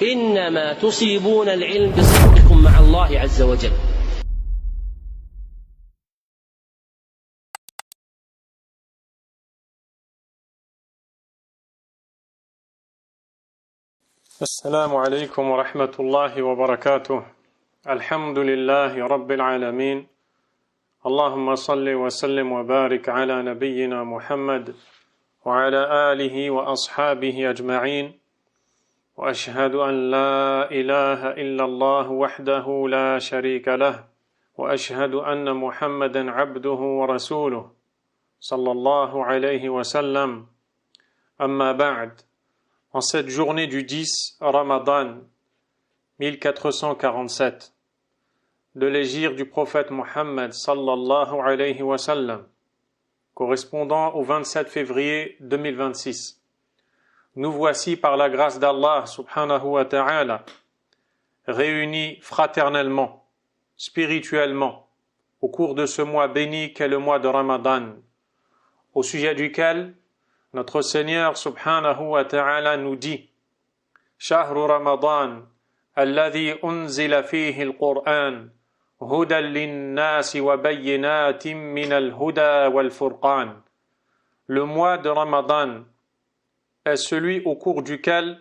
إنما تصيبون العلم بصدقكم مع الله عز وجل. السلام عليكم ورحمة الله وبركاته. الحمد لله رب العالمين. اللهم صل وسلم وبارك على نبينا محمد وعلى آله وأصحابه أجمعين. وأشهد أن لا إله إلا الله وحده لا شريك له وأشهد أن محمدا عبده ورسوله صلى الله عليه وسلم. أما بعد. En cette journée du 10 Ramadan 1447 de l'hégire du prophète Mohammed sallallahu alayhi wa sallam, correspondant au 27 février 2026, nous voici par la grâce d'Allah subhanahu wa ta'ala réunis fraternellement, spirituellement, au cours de ce mois béni qu'est le mois de Ramadan, au sujet duquel notre Seigneur subhanahu wa ta'ala nous dit: Shahru Ramadan alladhi unzila fihi al-Qur'an hudan lin-nasi wa bayyinatin min al-huda wal-furqan. Le mois de Ramadan est celui au cours duquel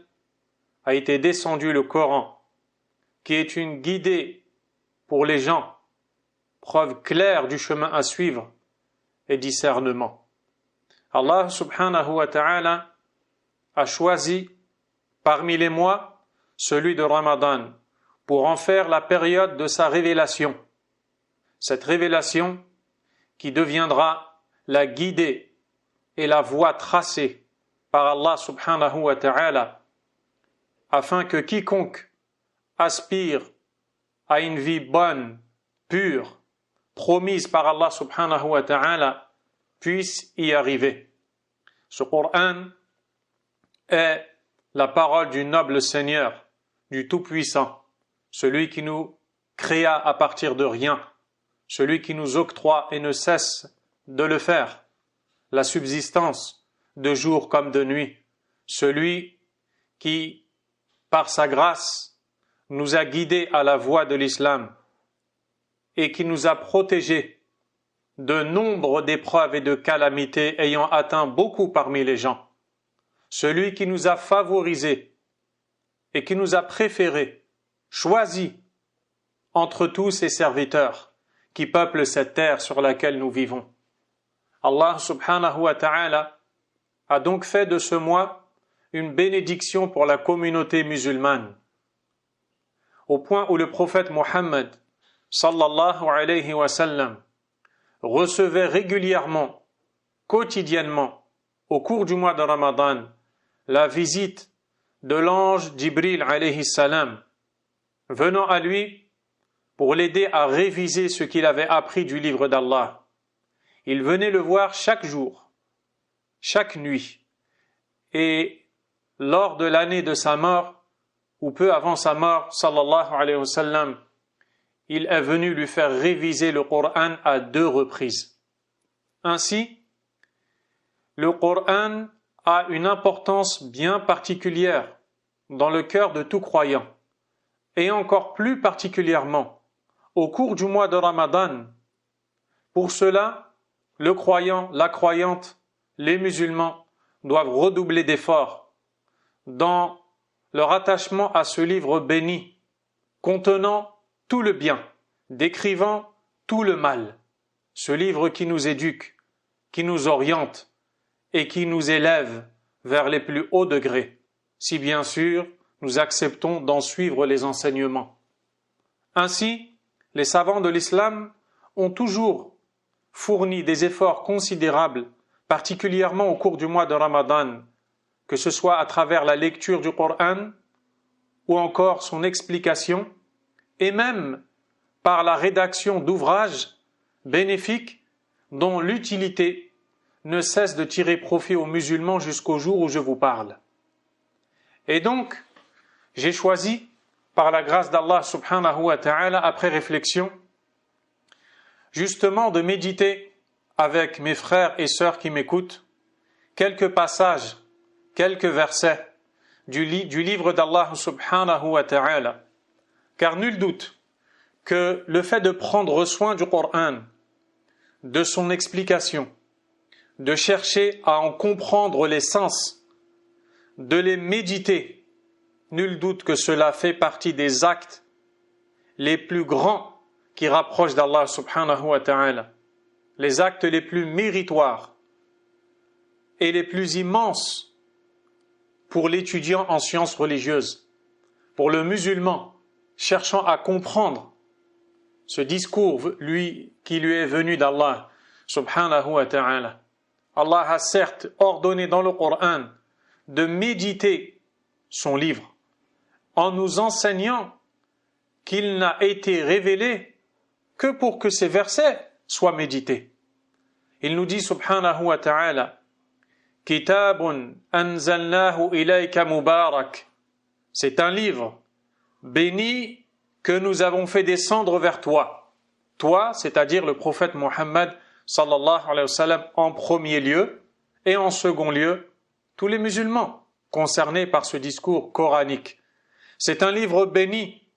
a été descendu le Coran, qui est une guidée pour les gens, preuve claire du chemin à suivre et discernement. Allah subhanahu wa ta'ala a choisi parmi les mois celui de Ramadan pour en faire la période de sa révélation. Cette révélation qui deviendra la guidée et la voie tracée par Allah subhanahu wa ta'ala afin que quiconque aspire à une vie bonne, pure, promise par Allah subhanahu wa ta'ala puisse y arriver. Ce Coran est la parole du noble Seigneur, du Tout-Puissant, celui qui nous créa à partir de rien, celui qui nous octroie et ne cesse de le faire, la subsistance de jour comme de nuit, celui qui, par sa grâce, nous a guidés à la voie de l'islam et qui nous a protégés de nombre d'épreuves et de calamités ayant atteint beaucoup parmi les gens, celui qui nous a favorisés et qui nous a préférés, choisis entre tous ses serviteurs qui peuplent cette terre sur laquelle nous vivons. Allah subhanahu wa ta'ala a donc fait de ce mois une bénédiction pour la communauté musulmane, au point où le prophète Mohammed sallallahu alayhi wa sallam recevait régulièrement, quotidiennement, au cours du mois de Ramadan, la visite de l'ange Jibril alayhi salam, venant à lui pour l'aider à réviser ce qu'il avait appris du livre d'Allah. Il venait le voir chaque jour, chaque nuit, et lors de l'année de sa mort, ou peu avant sa mort, sallallahu alayhi wa sallam, il est venu lui faire réviser le Coran à 2 reprises. Ainsi, le Coran a une importance bien particulière dans le cœur de tout croyant, et encore plus particulièrement au cours du mois de Ramadan. Pour cela, le croyant, la croyante, les musulmans doivent redoubler d'efforts dans leur attachement à ce livre béni, contenant tout le bien, décrivant tout le mal. Ce livre qui nous éduque, qui nous oriente et qui nous élève vers les plus hauts degrés, si bien sûr nous acceptons d'en suivre les enseignements. Ainsi, les savants de l'islam ont toujours fourni des efforts considérables, particulièrement au cours du mois de Ramadan, que ce soit à travers la lecture du Coran ou encore son explication, et même par la rédaction d'ouvrages bénéfiques dont l'utilité ne cesse de tirer profit aux musulmans jusqu'au jour où je vous parle. Et donc, j'ai choisi, par la grâce d'Allah subhanahu wa ta'ala, après réflexion, justement de méditer avec mes frères et sœurs qui m'écoutent, quelques passages, quelques versets du livre d'Allah subhanahu wa ta'ala. Car nul doute que le fait de prendre soin du Coran, de son explication, de chercher à en comprendre les sens, de les méditer, nul doute que cela fait partie des actes les plus grands qui rapprochent d'Allah subhanahu wa ta'ala, les actes les plus méritoires et les plus immenses pour l'étudiant en sciences religieuses, pour le musulman cherchant à comprendre ce discours qui lui est venu d'Allah subhanahu wa ta'ala. Allah a certes ordonné dans le Coran de méditer son livre en nous enseignant qu'il n'a été révélé que pour que ces versets soient médités. Il nous dit subhanahu wa ta'ala: Kitabun anzalnahu ilayka mubarak. C'est un livre béni que nous avons fait descendre vers toi. Toi, c'est-à-dire le prophète Mohammed sallallahu alayhi wa sallam en premier lieu, et en second lieu, tous les musulmans concernés par ce discours coranique. C'est un livre béni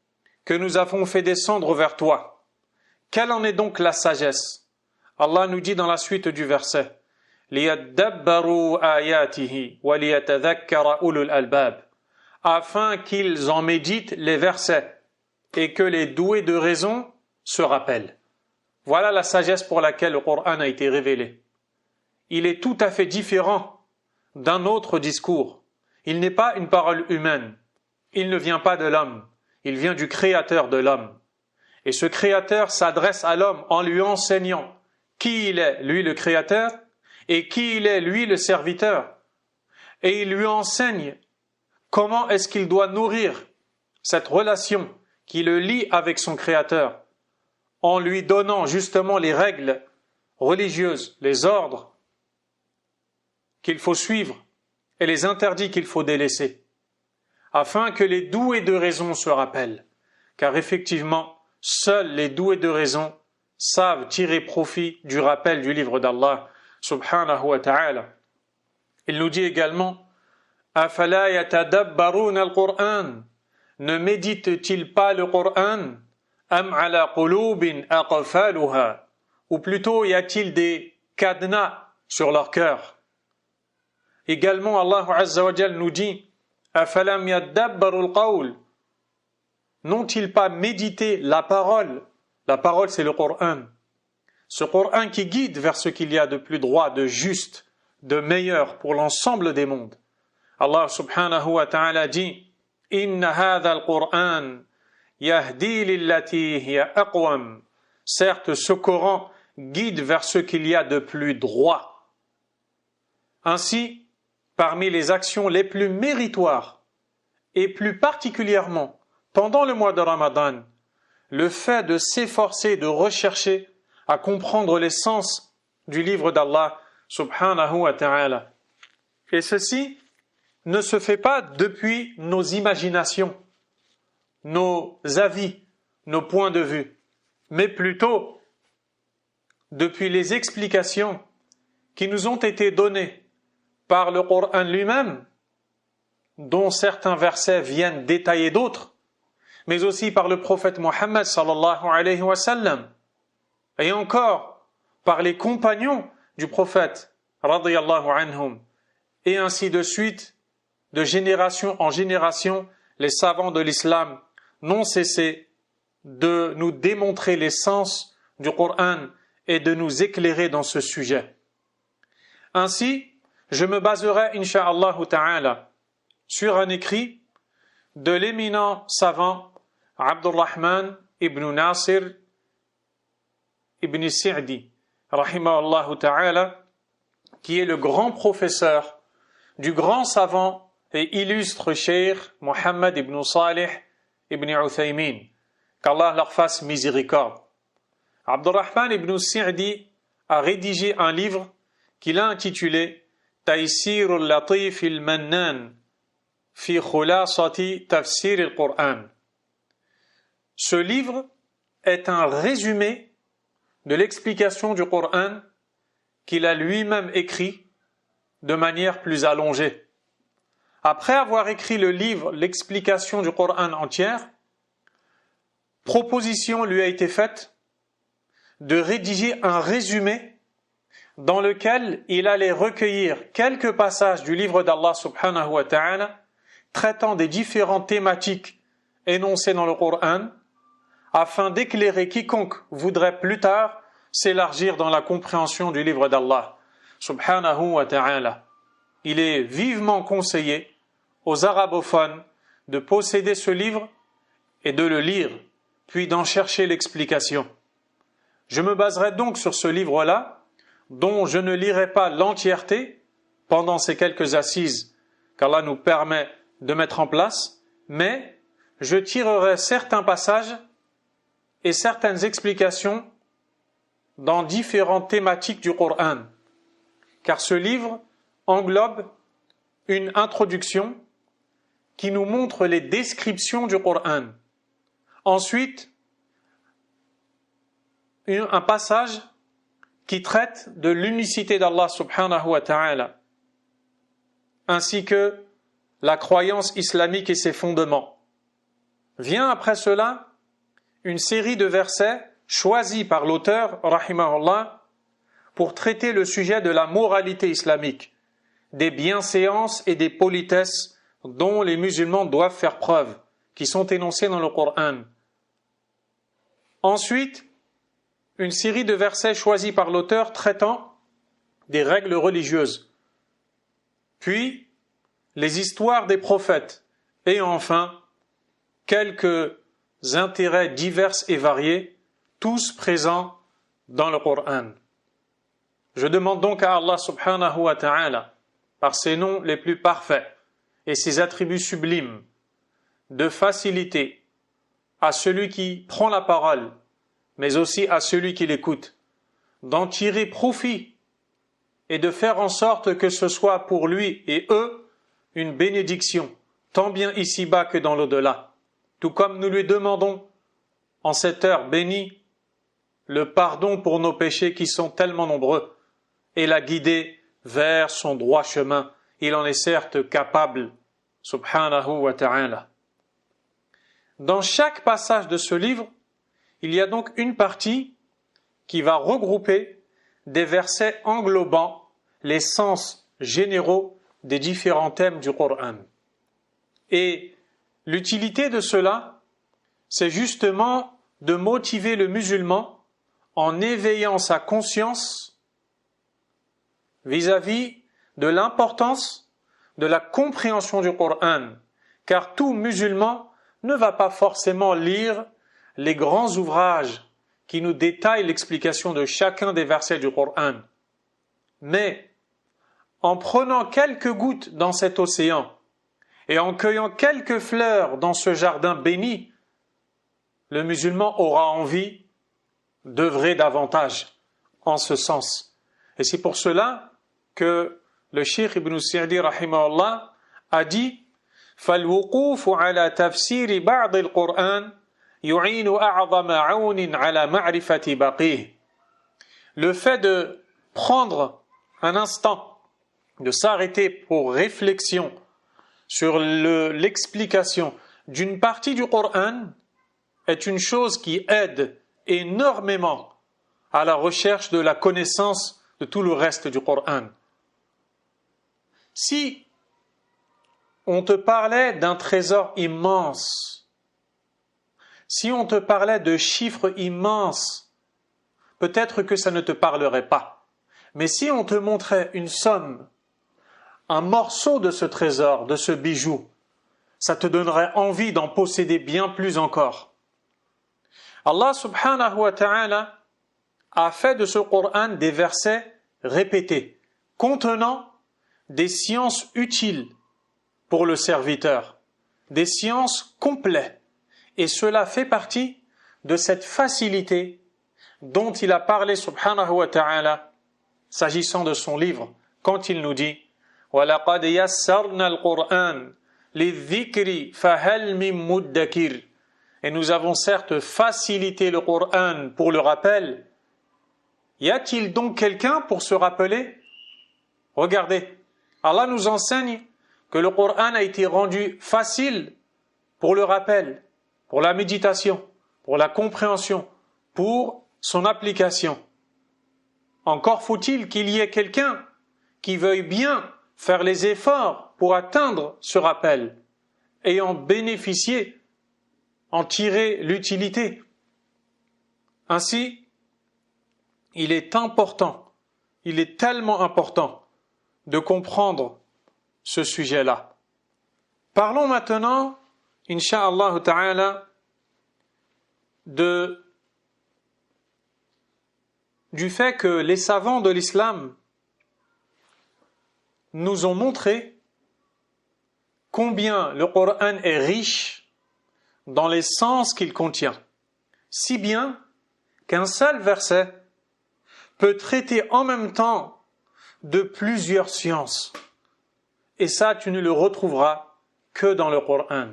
que nous avons fait descendre vers toi. Quelle en est donc la sagesse? Allah nous dit dans la suite du verset: لِيَدَّبَّرُوا آيَاتِهِ وَلِيَتَذَكَّرَ أُولُو الْأَلْبَابِ, afin qu'ils en méditent les versets et que les doués de raison se rappellent. Voilà la sagesse pour laquelle le Coran a été révélé. Il est tout à fait différent d'un autre discours. Il n'est pas une parole humaine. Il ne vient pas de l'homme. Il vient du Créateur de l'homme. Et ce Créateur s'adresse à l'homme en lui enseignant qui il est, lui le Créateur, et qui il est, lui le serviteur. Et il lui enseigne comment est-ce qu'il doit nourrir cette relation qui le lie avec son Créateur, en lui donnant justement les règles religieuses, les ordres qu'il faut suivre et les interdits qu'il faut délaisser, afin que les doués de raison se rappellent, car effectivement, seuls les doués de raison savent tirer profit du rappel du livre d'Allah subhanahu wa ta'ala. Il nous dit également: Afala yatadabbaruna al-Qur'an, ne médite-t-il pas le Coran? Am ala qulubin aqfaluha, ou plutôt y a-t-il des cadenas sur leur cœur? Également, Allah Azza wa Jal nous dit: Afalam yadabbaru al-qawl, n'ont-ils pas médité la parole? La parole, c'est le Coran. Ce Coran qui guide vers ce qu'il y a de plus droit, de juste, de meilleur pour l'ensemble des mondes. Allah subhanahu wa ta'ala dit: Inna hadha al-Qur'an yahdi lillati hiya aqwam. Certes, ce Coran guide vers ce qu'il y a de plus droit. Ainsi, parmi les actions les plus méritoires, et plus particulièrement pendant le mois de Ramadan, le fait de s'efforcer de rechercher à comprendre les sens du livre d'Allah subhanahu wa ta'ala. Et ceci ne se fait pas depuis nos imaginations, nos avis, nos points de vue, mais plutôt depuis les explications qui nous ont été données par le Coran lui-même, dont certains versets viennent détailler d'autres, mais aussi par le prophète Mohammed sallallahu alayhi wa sallam, et encore par les compagnons du prophète radiyallahu anhum, et ainsi de suite. De génération en génération, les savants de l'islam n'ont cessé de nous démontrer les sens du Coran et de nous éclairer dans ce sujet. Ainsi, je me baserai, incha'Allah ta'ala, sur un écrit de l'éminent savant Abdurrahman ibn Nasir ibn Sa'di, rahimahullah ta'ala, qui est le grand professeur du grand savant et illustre cheikh Mohammed ibn Salih ibn Uthaymin, qu'Allah leur fasse miséricorde. Abdurrahman ibn Sa'di a rédigé un livre qu'il a intitulé Taysir al-Latif al-Mannan fi khulasati tafsir al-Qur'an. Ce livre est un résumé de l'explication du Coran qu'il a lui-même écrit de manière plus allongée. après avoir écrit le livre, l'explication du Coran entière, proposition lui a été faite de rédiger un résumé dans lequel il allait recueillir quelques passages du livre d'Allah subhanahu wa ta'ala traitant des différentes thématiques énoncées dans le Coran afin d'éclairer quiconque voudrait plus tard s'élargir dans la compréhension du livre d'Allah subhanahu wa ta'ala. Il est vivement conseillé aux arabophones de posséder ce livre et de le lire, puis d'en chercher l'explication. Je me baserai donc sur ce livre-là, dont je ne lirai pas l'entièreté pendant ces quelques assises qu'Allah nous permet de mettre en place, mais je tirerai certains passages et certaines explications dans différentes thématiques du Coran, car ce livre englobe une introduction qui nous montre les descriptions du Coran. Ensuite, un passage qui traite de l'unicité d'Allah subhanahu wa ta'ala, ainsi que la croyance islamique et ses fondements. Vient après cela une série de versets choisis par l'auteur, rahimahullah, pour traiter le sujet de la moralité islamique, des bienséances et des politesses dont les musulmans doivent faire preuve, qui sont énoncés dans le Coran. Ensuite, une série de versets choisis par l'auteur traitant des règles religieuses, puis les histoires des prophètes, et enfin quelques intérêts divers et variés, tous présents dans le Coran. Je demande donc à Allah subhanahu wa ta'ala, par ses noms les plus parfaits et ses attributs sublimes, de faciliter à celui qui prend la parole, mais aussi à celui qui l'écoute, d'en tirer profit et de faire en sorte que ce soit pour lui et eux une bénédiction, tant bien ici-bas que dans l'au-delà. Tout comme nous lui demandons, en cette heure bénie, le pardon pour nos péchés qui sont tellement nombreux et la guider vers son droit chemin. Il en est certes capable, subhanahu wa ta'ala. Dans chaque passage de ce livre, il y a donc une partie qui va regrouper des versets englobant les sens généraux des différents thèmes du Coran. Et l'utilité de cela, c'est justement de motiver le musulman en éveillant sa conscience vis-à-vis de l'importance de la compréhension du Coran, car tout musulman ne va pas forcément lire les grands ouvrages qui nous détaillent l'explication de chacun des versets du Coran. Mais en prenant quelques gouttes dans cet océan et en cueillant quelques fleurs dans ce jardin béni, le musulman aura envie d'œuvrer davantage en ce sens. Et c'est pour cela que le Cheikh Ibn Sa'di rahimahullah a dit فَالْوُقُوفُ عَلَى تَفْسِيرِ بَعْضِ الْقُرْآنِ يُعِينُ أَعْظَمَ عَوْنٍ عَلَى مَعْرِفَةِ بَقِيهِ. Le fait de prendre un instant, de s'arrêter pour réflexion sur l'explication d'une partie du Coran est une chose qui aide énormément à la recherche de la connaissance de tout le reste du Coran. Si on te parlait d'un trésor immense, si on te parlait de chiffres immenses, peut-être que ça ne te parlerait pas. Mais si on te montrait une somme, un morceau de ce trésor, de ce bijou, ça te donnerait envie d'en posséder bien plus encore. Allah subhanahu wa ta'ala a fait de ce Coran des versets répétés, contenant des sciences utiles pour le serviteur, des sciences complètes. Et cela fait partie de cette facilité dont il a parlé subhanahu wa ta'ala s'agissant de son livre, quand il nous dit وَلَقَدْ يَسَّرْنَا الْقُرْآنَ لِلذِّكْرِ فَهَلْ مِن مُدَّكِرٍ. Et nous avons certes facilité le Coran pour le rappel. Y a-t-il donc quelqu'un pour se rappeler? Regardez, Allah nous enseigne que le Coran a été rendu facile pour le rappel, pour la méditation, pour la compréhension, pour son application. Encore faut-il qu'il y ait quelqu'un qui veuille bien faire les efforts pour atteindre ce rappel et en bénéficier, en tirer l'utilité. Ainsi, il est important, il est tellement important de comprendre ce sujet-là. Parlons maintenant, incha'Allah ta'ala, du fait que les savants de l'islam nous ont montré combien le Coran est riche dans les sens qu'il contient, si bien qu'un seul verset peut traiter en même temps de plusieurs sciences. Et ça, tu ne le retrouveras que dans le Coran.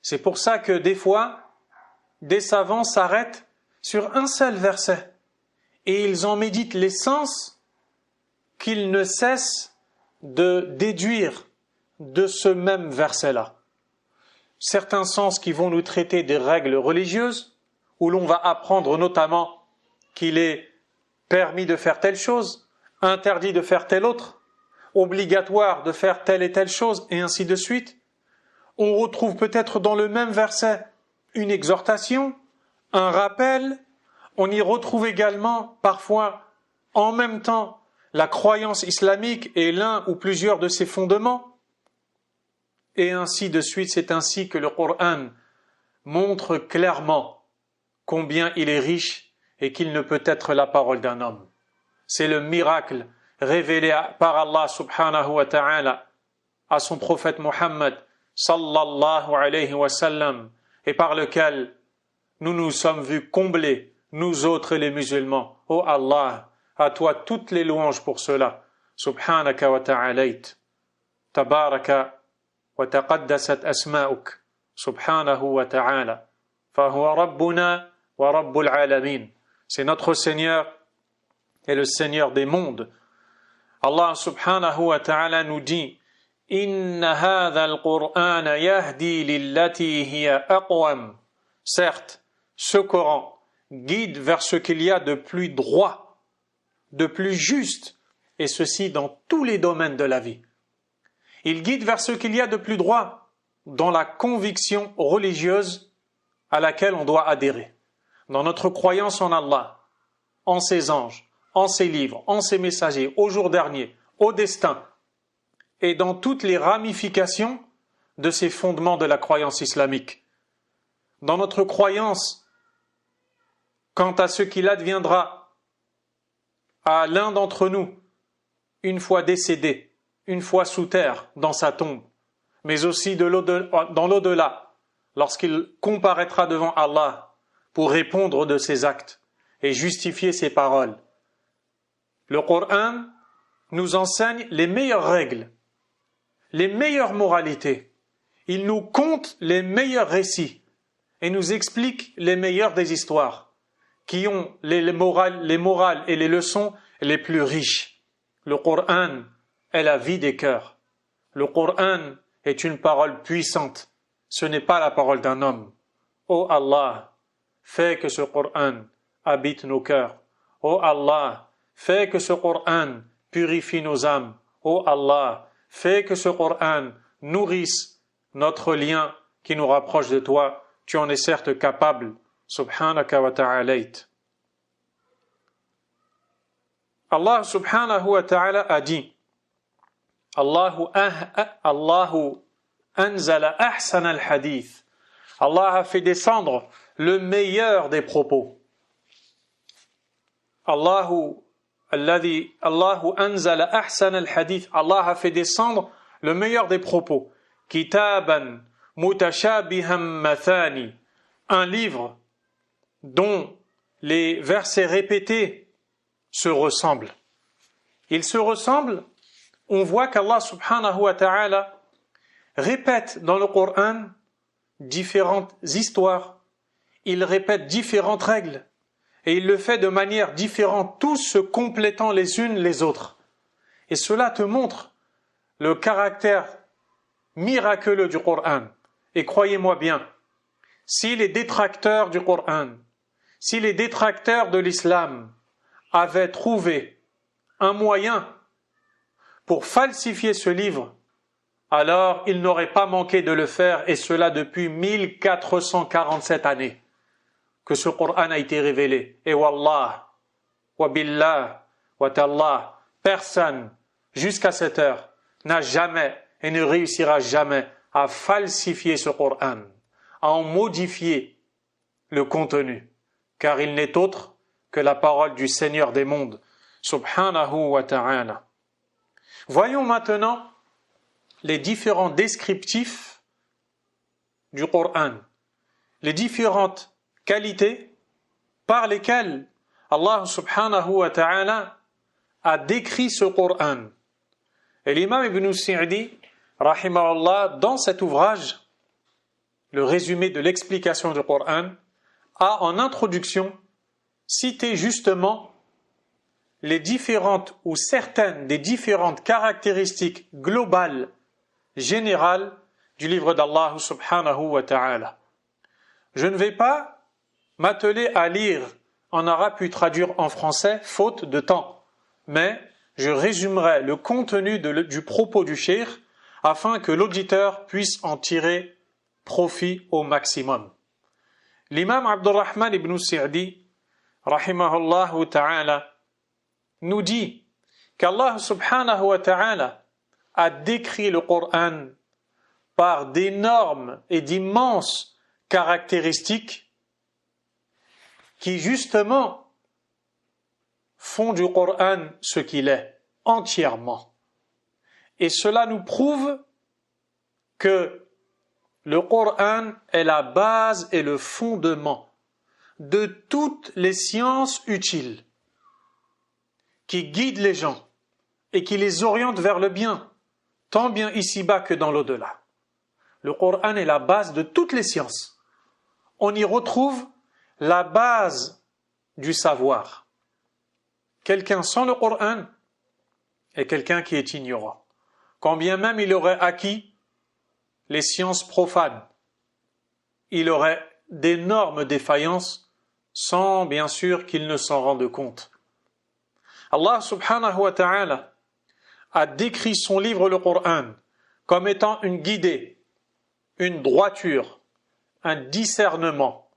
C'est pour ça que des fois, des savants s'arrêtent sur un seul verset et ils en méditent les sens qu'ils ne cessent de déduire de ce même verset-là. Certains sens qui vont nous traiter des règles religieuses, où l'on va apprendre notamment qu'il est permis de faire telle chose, interdit de faire telle autre, obligatoire de faire telle et telle chose, et ainsi de suite. On retrouve peut-être dans le même verset une exhortation, un rappel. On y retrouve également parfois en même temps la croyance islamique et l'un ou plusieurs de ses fondements. Et ainsi de suite, c'est ainsi que le Coran montre clairement combien il est riche et qu'il ne peut être la parole d'un homme. C'est le miracle révélé par Allah subhanahu wa ta'ala à son prophète Muhammad sallallahu alayhi wa sallam et par lequel nous nous sommes vus combler, nous autres les musulmans. Oh Allah, à toi toutes les louanges pour cela. Subhanaka wa ta'alayt. Tabaraka wa taqaddasat asma'uk. Subhanahu wa ta'ala. Fahuwa rabbuna wa rabbul alamin. C'est notre Seigneur et le Seigneur des mondes. Allah subhanahu wa ta'ala nous dit Inna hadha al-Qur'ana yahdi lillati hiya aqwam. Certes, ce Coran guide vers ce qu'il y a de plus droit, de plus juste, et ceci dans tous les domaines de la vie. Il guide vers ce qu'il y a de plus droit dans la conviction religieuse à laquelle on doit adhérer, dans notre croyance en Allah, en ses anges, en ses livres, en ses messagers, au jour dernier, au destin, et dans toutes les ramifications de ces fondements de la croyance islamique. Dans notre croyance quant à ce qu'il adviendra à l'un d'entre nous, une fois décédé, une fois sous terre, dans sa tombe, mais aussi dans l'au-delà, lorsqu'il comparaîtra devant Allah pour répondre de ses actes et justifier ses paroles. Le Coran nous enseigne les meilleures règles, les meilleures moralités. Il nous conte les meilleurs récits et nous explique les meilleures des histoires qui ont les morales et les leçons les plus riches. Le Coran est la vie des cœurs. Le Coran est une parole puissante. Ce n'est pas la parole d'un homme. Ô Allah, fais que ce Coran habite nos cœurs. Ô Allah, fais que ce Coran purifie nos âmes. Ô Allah, fais que ce Coran nourrisse notre lien qui nous rapproche de toi. Tu en es certes capable. Subhanaka wa ta'alayt. Allah subhanahu wa ta'ala a dit Allahu anzala ahsan al-hadith. Allah a fait descendre le meilleur des propos. Allahu anzala ahsan al-hadith. Allah a fait descendre le meilleur des propos. Kitaban mutashabihan mathani. Un livre dont les versets répétés se ressemblent. Ils se ressemblent, on voit qu'Allah subhanahu wa ta'ala répète dans le Coran différentes histoires, il répète différentes règles, et il le fait de manière différente, tous se complétant les unes les autres. Et cela te montre le caractère miraculeux du Coran. Et croyez-moi bien, si les détracteurs du Coran, si les détracteurs de l'islam avaient trouvé un moyen pour falsifier ce livre, alors ils n'auraient pas manqué de le faire, et cela depuis 1447 années que ce Coran a été révélé. Et wallah, wa billah, wa tallah, personne jusqu'à cette heure n'a jamais et ne réussira jamais à falsifier ce Coran, à en modifier le contenu, car il n'est autre que la parole du Seigneur des mondes, subhanahu wa ta'ala. Voyons maintenant les différents descriptifs du Coran, les différentes qualités par lesquelles Allah subhanahu wa ta'ala a décrit ce Coran. Et l'imam Ibn Sa'di, rahimahullah, dans cet ouvrage, le résumé de l'explication du Coran, a en introduction cité justement les différentes ou certaines des différentes caractéristiques globales, générales du livre d'Allah subhanahu wa ta'ala. Je ne vais pas m'atteler à lire en arabe puis traduire en français, faute de temps, mais je résumerai le contenu du propos du cheikh afin que l'auditeur puisse en tirer profit au maximum. L'imam Abdurrahman ibn Sa'di, rahimahullah ta'ala, nous dit qu'Allah subhanahu wa ta'ala a décrit le Coran par d'énormes et d'immenses caractéristiques qui justement font du Coran ce qu'il est, entièrement. Et cela nous prouve que le Coran est la base et le fondement de toutes les sciences utiles qui guident les gens et qui les orientent vers le bien, tant bien ici-bas que dans l'au-delà. Le Coran est la base de toutes les sciences. On y retrouve la base du savoir. Quelqu'un sans le Coran est quelqu'un qui est ignorant. Quand bien même il aurait acquis les sciences profanes, il aurait d'énormes défaillances sans bien sûr qu'il ne s'en rende compte. Allah subhanahu wa ta'ala a décrit son livre, le Coran, comme étant une guidée, une droiture, un discernement,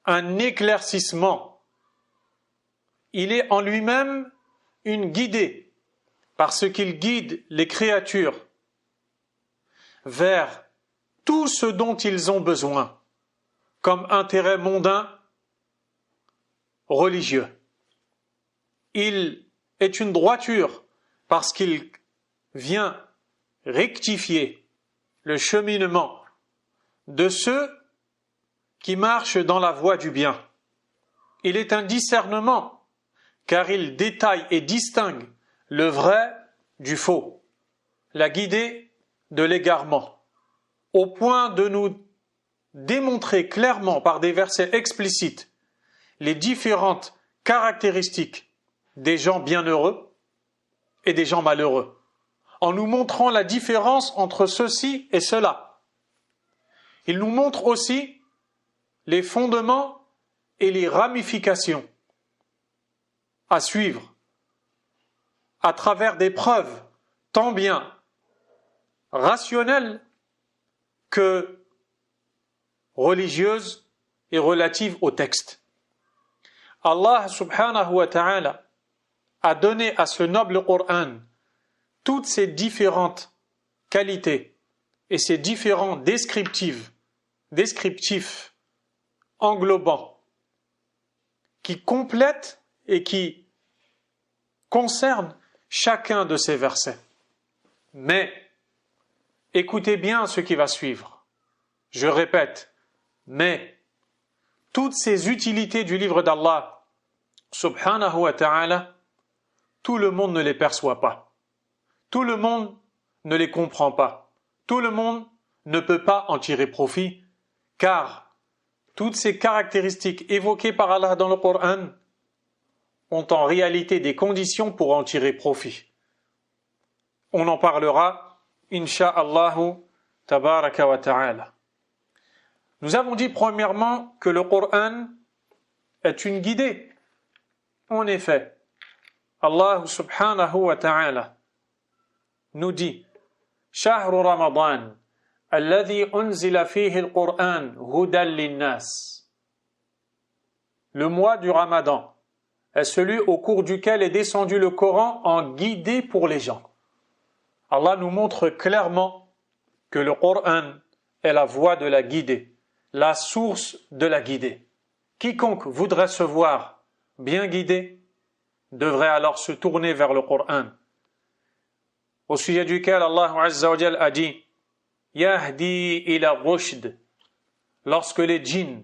un éclaircissement. Il est en lui-même une guidée, parce qu'il guide les créatures vers tout ce dont ils ont besoin, comme intérêt mondain, religieux. Il est une droiture parce qu'il vient rectifier le cheminement de ceux qui marchent dans la voie du bien. Il est un discernement car il détaille et distingue le vrai du faux, la guidée de l'égarement, au point de nous démontrer clairement par des versets explicites les différentes caractéristiques des gens bienheureux et des gens malheureux, en nous montrant la différence entre ceci et cela. Il nous montre aussi les fondements et les ramifications à suivre à travers des preuves tant bien rationnelles que religieuses et relatives au texte. Allah subhanahu wa ta'ala a donné à ce noble Coran toutes ces différentes qualités et ces différents descriptifs englobants qui complètent et qui concernent chacun de ces versets. Mais écoutez bien ce qui va suivre. Je répète, mais toutes ces utilités du livre d'Allah subhanahu wa ta'ala, tout le monde ne les perçoit pas. Tout le monde ne les comprend pas. Tout le monde ne peut pas en tirer profit, car toutes ces caractéristiques évoquées par Allah dans le Coran ont en réalité des conditions pour en tirer profit. On en parlera Inch'Allah tabaraka wa ta'ala. Nous avons dit premièrement que le Coran est une guidée. En effet, Allah subhanahu wa ta'ala nous dit شهر رمضان الذي أنزل فيه القرآن هدى للناس. Le mois du Ramadan est celui au cours duquel est descendu le Coran en guidée pour les gens. Allah nous montre clairement que le Coran est la voie de la guidée, la source de la guidée. Quiconque voudrait se voir bien guidé devrait alors se tourner vers le Coran, au sujet duquel Allah Azza wa Jal a dit Yahdi ila rushd. Lorsque les djinns,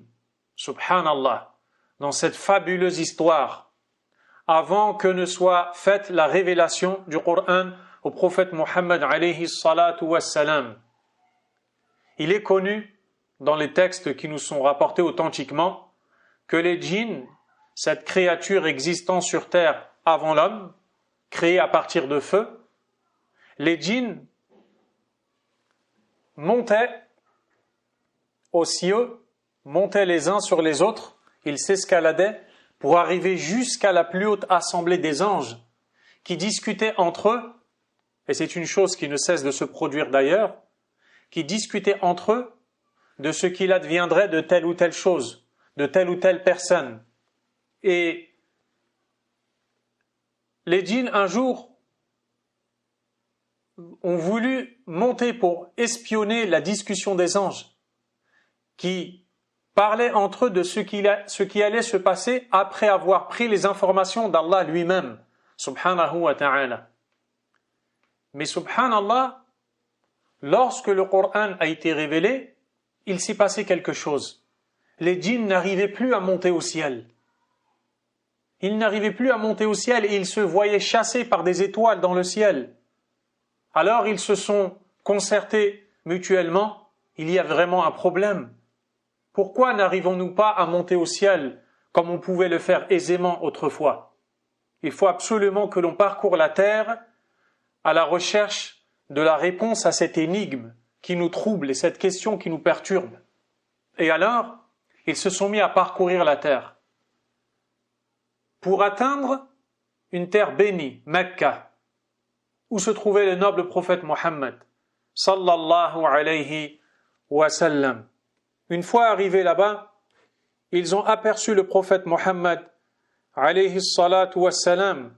subhanallah, dans cette fabuleuse histoire, avant que ne soit faite la révélation du Coran au prophète Muhammad alayhi salatu wassalam, il est connu dans les textes qui nous sont rapportés authentiquement que les djinns, cette créature existant sur terre avant l'homme, créée à partir de feu, les djinns montaient aux cieux, montaient les uns sur les autres, ils s'escaladaient pour arriver jusqu'à la plus haute assemblée des anges qui discutaient entre eux, et c'est une chose qui ne cesse de se produire d'ailleurs, qui discutaient entre eux de ce qu'il adviendrait de telle ou telle chose, de telle ou telle personne. Et les djinns un jour ont voulu monter pour espionner la discussion des anges qui parlaient entre eux de ce qui allait se passer après avoir pris les informations d'Allah lui-même, subhanahu wa ta'ala. Mais subhanallah, lorsque le Coran a été révélé, il s'est passé quelque chose. Les djinns n'arrivaient plus à monter au ciel. Ils n'arrivaient plus à monter au ciel et ils se voyaient chassés par des étoiles dans le ciel. Alors ils se sont concertés mutuellement, il y a vraiment un problème. Pourquoi n'arrivons-nous pas à monter au ciel comme on pouvait le faire aisément autrefois? Il faut absolument que l'on parcourt la terre à la recherche de la réponse à cette énigme qui nous trouble et cette question qui nous perturbe. Et alors, ils se sont mis à parcourir la terre pour atteindre une terre bénie, Mecca, où se trouvait le noble prophète Mohammed, sallallahu alayhi wa sallam. Une fois arrivés là-bas, ils ont aperçu le prophète Mohammed, alayhi salatu wa sallam,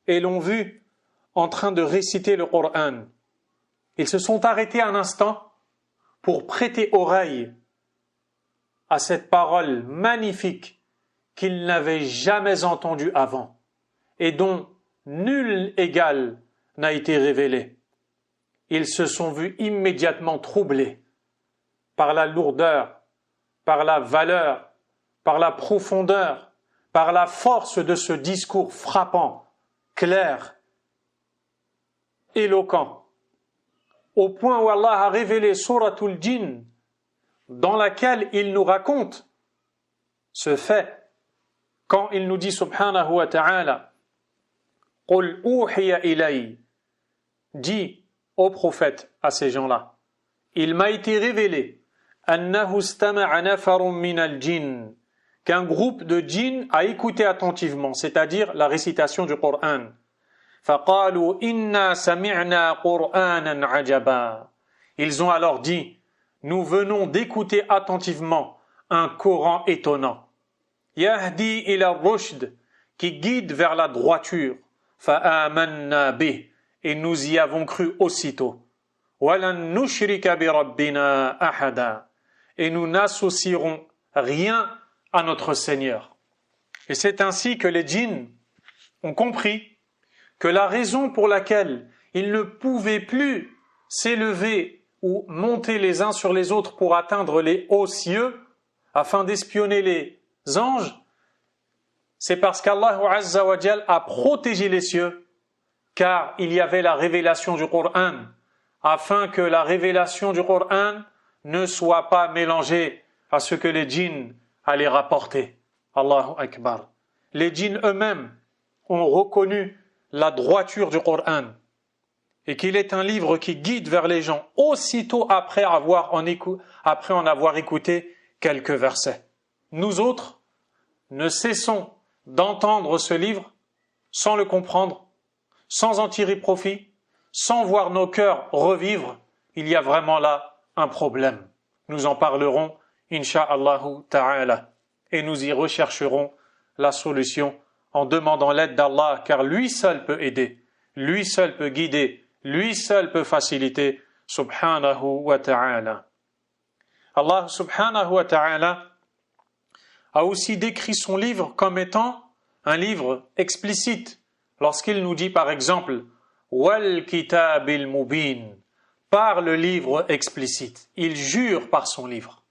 et l'ont vu en train de réciter le Coran. Ils se sont arrêtés un instant pour prêter oreille à cette parole magnifique qu'ils n'avaient jamais entendue avant et dont nul égal n'a été révélé. Ils se sont vus immédiatement troublés par la lourdeur, par la valeur, par la profondeur, par la force de ce discours frappant, clair, éloquent, au point où Allah a révélé Suratul Jinn, dans laquelle il nous raconte ce fait, quand il nous dit subhanahu wa ta'ala Qul uhiya ilay, dit au prophète à ces gens-là, il m'a été révélé annahu istama'a nafarun min al-jinn, qu'un groupe de djinns a écouté attentivement, c'est-à-dire la récitation du Coran. فَقَالُوا إِنَّا سَمِعْنَا قُرْآنًا عَجَبًا. Ils ont alors dit, nous venons d'écouter attentivement un Coran étonnant. يَهْدِي إِلَى الرُّشْدِ, qui guide vers la droiture. فَآمَنَّا بِهِ, et nous y avons cru aussitôt. وَلَن نُشْرِكَ بِرَبِّنَا أَحَدًا, et nous n'associerons rien à notre Seigneur. Et c'est ainsi que les djinns ont compris que la raison pour laquelle ils ne pouvaient plus s'élever ou monter les uns sur les autres pour atteindre les hauts cieux afin d'espionner les anges, c'est parce qu'Allah Azza wa Jal a protégé les cieux, car il y avait la révélation du Coran, afin que la révélation du Coran ne soit pas mélangée à ce que les djinns allaient rapporter. Allahu Akbar. Les djinns eux-mêmes ont reconnu la droiture du Coran. et qu'il est un livre qui guide vers les gens aussitôt après en avoir écouté quelques versets. Nous autres, ne cessons d'entendre ce livre sans le comprendre, sans en tirer profit, sans voir nos cœurs revivre. Il y a vraiment là un problème. Nous en parlerons, incha'Allah ta'ala, et nous y rechercherons la solution en demandant l'aide d'Allah, car lui seul peut aider, lui seul peut guider, lui seul peut faciliter, subhanahu wa ta'ala. Allah subhanahu wa ta'ala a aussi décrit son livre comme étant un livre explicite, lorsqu'il nous dit par exemple « Wal kitabil mubin » par le livre explicite. Il jure par son livre.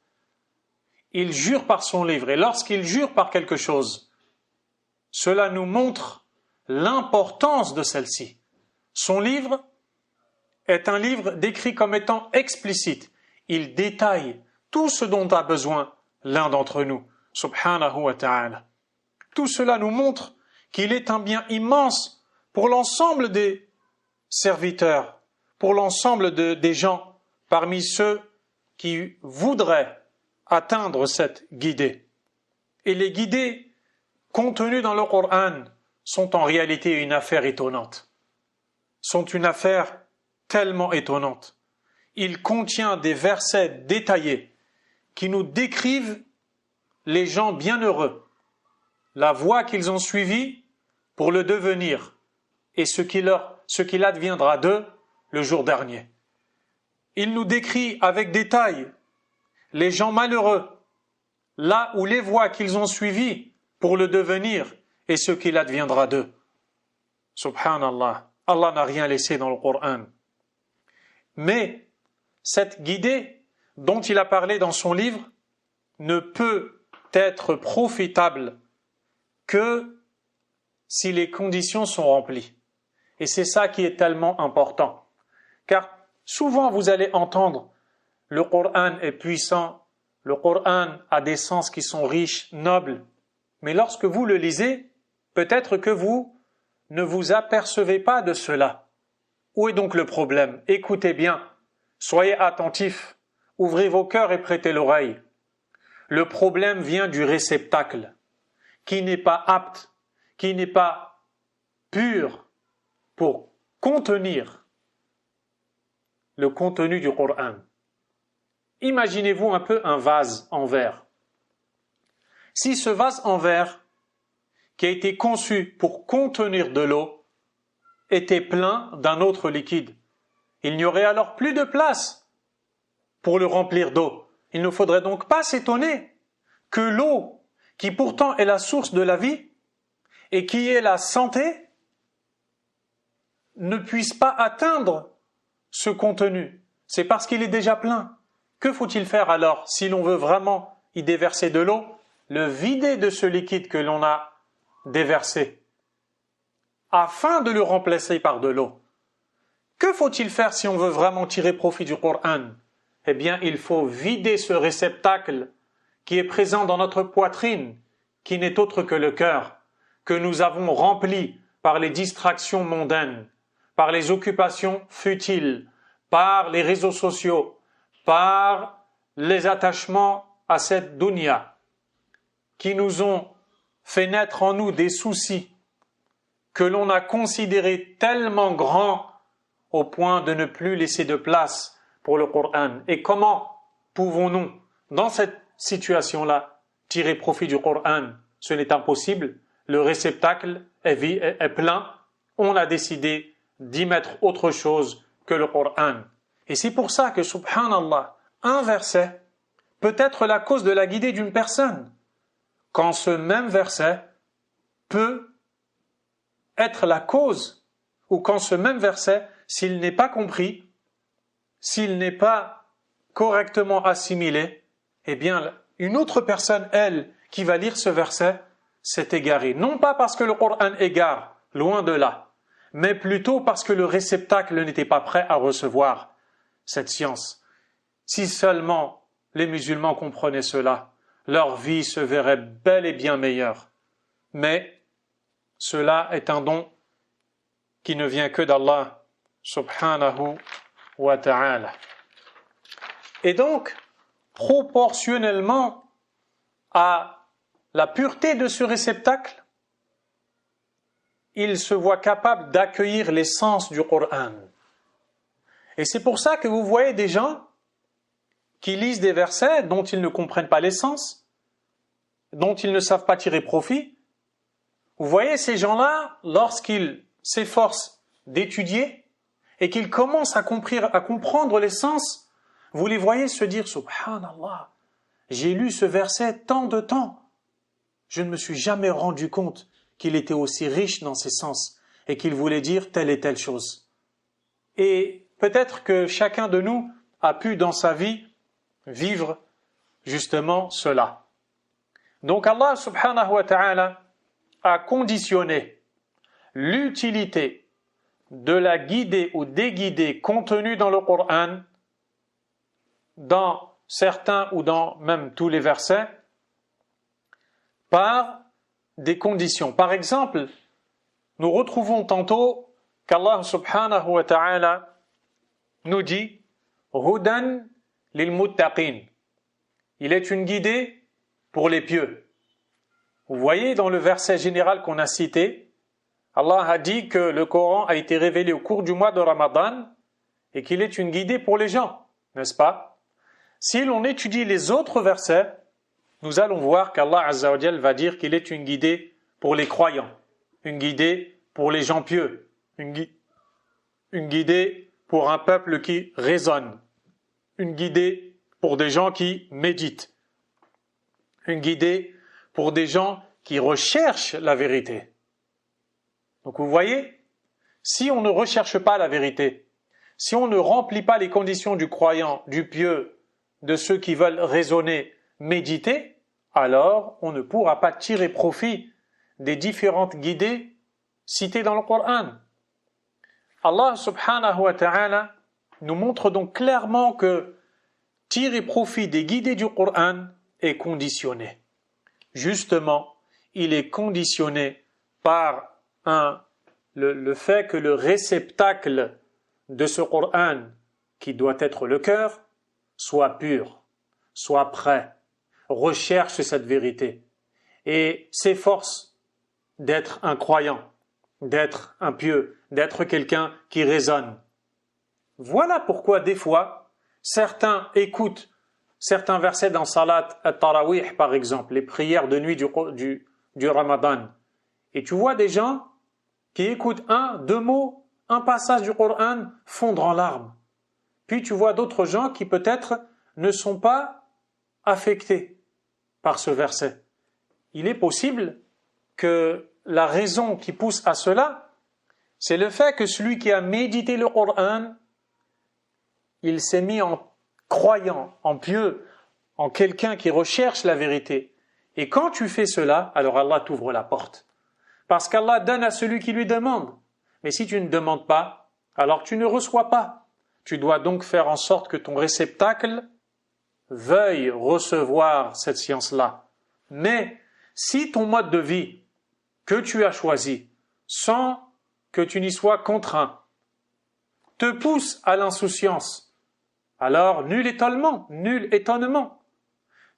Il jure par son livre. Et lorsqu'il jure par quelque chose, cela nous montre l'importance de celle-ci. Son livre est un livre décrit comme étant explicite. Il détaille tout ce dont a besoin l'un d'entre nous, subhanahu wa ta'ala. Tout cela nous montre qu'il est un bien immense pour l'ensemble des serviteurs, pour l'ensemble des gens parmi ceux qui voudraient atteindre cette guidée. Et les guidées contenues dans le Coran sont en réalité une affaire étonnante, sont une affaire tellement étonnante. Il contient des versets détaillés qui nous décrivent les gens bienheureux, la voie qu'ils ont suivie pour le devenir et ce qu'il adviendra d'eux le jour dernier. Il nous décrit avec détail les gens malheureux, là où les voies qu'ils ont suivies pour le devenir et ce qu'il adviendra d'eux. Subhanallah, Allah n'a rien laissé dans le Coran. Mais cette guidée dont il a parlé dans son livre ne peut être profitable que si les conditions sont remplies. Et c'est ça qui est tellement important. Car souvent vous allez entendre le Coran est puissant, le Coran a des sens qui sont riches, nobles. Mais lorsque vous le lisez, peut-être que vous ne vous apercevez pas de cela. Où est donc le problème? Écoutez bien, soyez attentifs, ouvrez vos cœurs et prêtez l'oreille. Le problème vient du réceptacle, qui n'est pas apte, qui n'est pas pur pour contenir le contenu du Coran. Imaginez-vous un peu un vase en verre. Si ce vase en verre, qui a été conçu pour contenir de l'eau, était plein d'un autre liquide, il n'y aurait alors plus de place pour le remplir d'eau. Il ne faudrait donc pas s'étonner que l'eau, qui pourtant est la source de la vie et qui est la santé, ne puisse pas atteindre ce contenu. C'est parce qu'il est déjà plein. Que faut-il faire alors si l'on veut vraiment y déverser de l'eau? Le vider de ce liquide que l'on a déversé, afin de le remplacer par de l'eau. Que faut-il faire si on veut vraiment tirer profit du Coran? Eh bien, il faut vider ce réceptacle qui est présent dans notre poitrine, qui n'est autre que le cœur, que nous avons rempli par les distractions mondaines, par les occupations futiles, par les réseaux sociaux, par les attachements à cette dunya, qui nous ont fait naître en nous des soucis que l'on a considérés tellement grands au point de ne plus laisser de place pour le Coran. Et comment pouvons-nous, dans cette situation-là, tirer profit du Coran? Ce n'est impossible. Le réceptacle est plein. On a décidé d'y mettre autre chose que le Coran. Et c'est pour ça que, subhanallah, un verset peut être la cause de la guidée d'une personne, quand ce même verset peut être la cause, ou quand ce même verset, s'il n'est pas compris, s'il n'est pas correctement assimilé, eh bien, une autre personne, elle, qui va lire ce verset, s'est égarée. Non pas parce que le Coran égare, loin de là, mais plutôt parce que le réceptacle n'était pas prêt à recevoir cette science. Si seulement les musulmans comprenaient cela, leur vie se verrait bel et bien meilleure. Mais cela est un don qui ne vient que d'Allah subhanahu wa ta'ala. Et donc, proportionnellement à la pureté de ce réceptacle, il se voit capable d'accueillir l'essence du Coran. Et c'est pour ça que vous voyez des gens qui lisent des versets dont ils ne comprennent pas l'essence, dont ils ne savent pas tirer profit. Vous voyez ces gens-là, lorsqu'ils s'efforcent d'étudier et qu'ils commencent à comprendre l'essence, vous les voyez se dire « Subhanallah, j'ai lu ce verset tant de temps, je ne me suis jamais rendu compte qu'il était aussi riche dans ses sens et qu'il voulait dire telle et telle chose. » Et peut-être que chacun de nous a pu dans sa vie vivre justement cela. Donc Allah subhanahu wa ta'ala a conditionné l'utilité de la guider ou déguider contenue dans le Coran, dans certains ou dans même tous les versets, par des conditions. Par exemple, nous retrouvons tantôt qu'Allah subhanahu wa ta'ala nous dit « Hudan lil muttaqin » il est une guidée pour les pieux. Vous voyez dans le verset général qu'on a cité, Allah a dit que le Coran a été révélé au cours du mois de Ramadan et qu'il est une guidée pour les gens, n'est-ce pas? Si l'on étudie les autres versets, nous allons voir qu'Allah Azza wa Jal va dire qu'il est une guidée pour les croyants, une guidée pour les gens pieux, une guidée pour un peuple qui raisonne, une guidée pour des gens qui méditent, une guidée pour des gens qui recherchent la vérité. Donc vous voyez, si on ne recherche pas la vérité, si on ne remplit pas les conditions du croyant, du pieux, de ceux qui veulent raisonner, méditer, alors on ne pourra pas tirer profit des différentes guidées citées dans le Coran. Allah subhanahu wa ta'ala nous montre donc clairement que tirer profit des guidées du Coran est conditionné. Justement, il est conditionné par le fait que le réceptacle de ce Coran, qui doit être le cœur, soit pur, soit prêt, recherche cette vérité et s'efforce d'être un croyant, d'être un pieux, d'être quelqu'un qui raisonne. Voilà pourquoi des fois, certains écoutent certains versets dans Salat al-Tarawih par exemple, les prières de nuit du Ramadan. Et tu vois des gens qui écoutent deux mots, un passage du Coran fondre en larmes. Puis tu vois d'autres gens qui peut-être ne sont pas affectés par ce verset. Il est possible que la raison qui pousse à cela, c'est le fait que celui qui a médité le Coran, il s'est mis en croyant, en pieux, en quelqu'un qui recherche la vérité. Et quand tu fais cela, alors Allah t'ouvre la porte. Parce qu'Allah donne à celui qui lui demande. Mais si tu ne demandes pas, alors tu ne reçois pas. Tu dois donc faire en sorte que ton réceptacle veuille recevoir cette science-là. Mais si ton mode de vie que tu as choisi, sans que tu n'y sois contraint, te pousse à l'insouciance, alors nul étonnement.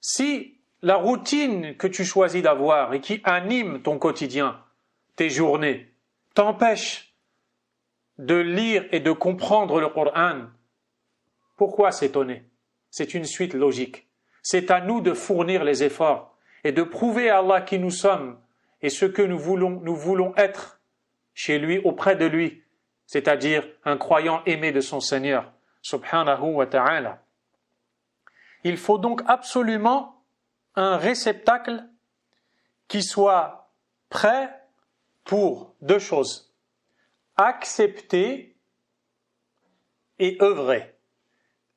Si la routine que tu choisis d'avoir et qui anime ton quotidien, tes journées, t'empêche de lire et de comprendre le Coran, pourquoi s'étonner? C'est une suite logique. C'est à nous de fournir les efforts et de prouver à Allah qui nous sommes et ce que nous voulons être chez lui, auprès de lui, c'est-à-dire un croyant aimé de son Seigneur, subhanahu wa ta'ala. Il faut donc absolument un réceptacle qui soit prêt pour deux choses: accepter et œuvrer.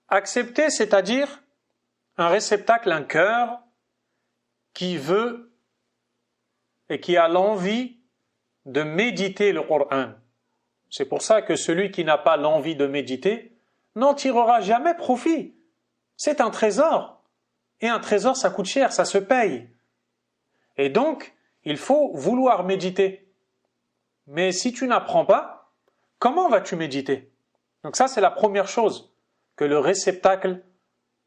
Accepter, c'est-à-dire un réceptacle, un cœur qui veut et qui a l'envie de méditer le Coran. C'est pour ça que celui qui n'a pas l'envie de méditer n'en tirera jamais profit. C'est un trésor. Et un trésor, ça coûte cher, ça se paye. Et donc, il faut vouloir méditer. Mais si tu n'apprends pas, comment vas-tu méditer? Donc ça, c'est la première chose, que le réceptacle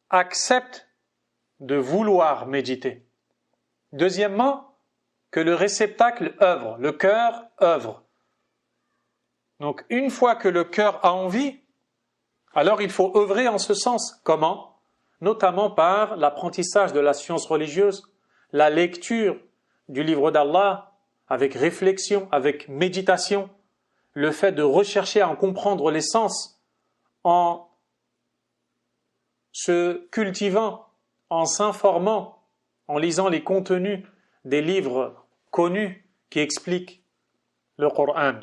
accepte de vouloir méditer. Deuxièmement, que le réceptacle œuvre, le cœur œuvre. Donc une fois que le cœur a envie, alors il faut œuvrer en ce sens. Comment? Notamment par l'apprentissage de la science religieuse, la lecture du livre d'Allah, avec réflexion, avec méditation, le fait de rechercher à en comprendre les sens, en se cultivant, en s'informant, en lisant les contenus des livres connus qui expliquent le Coran.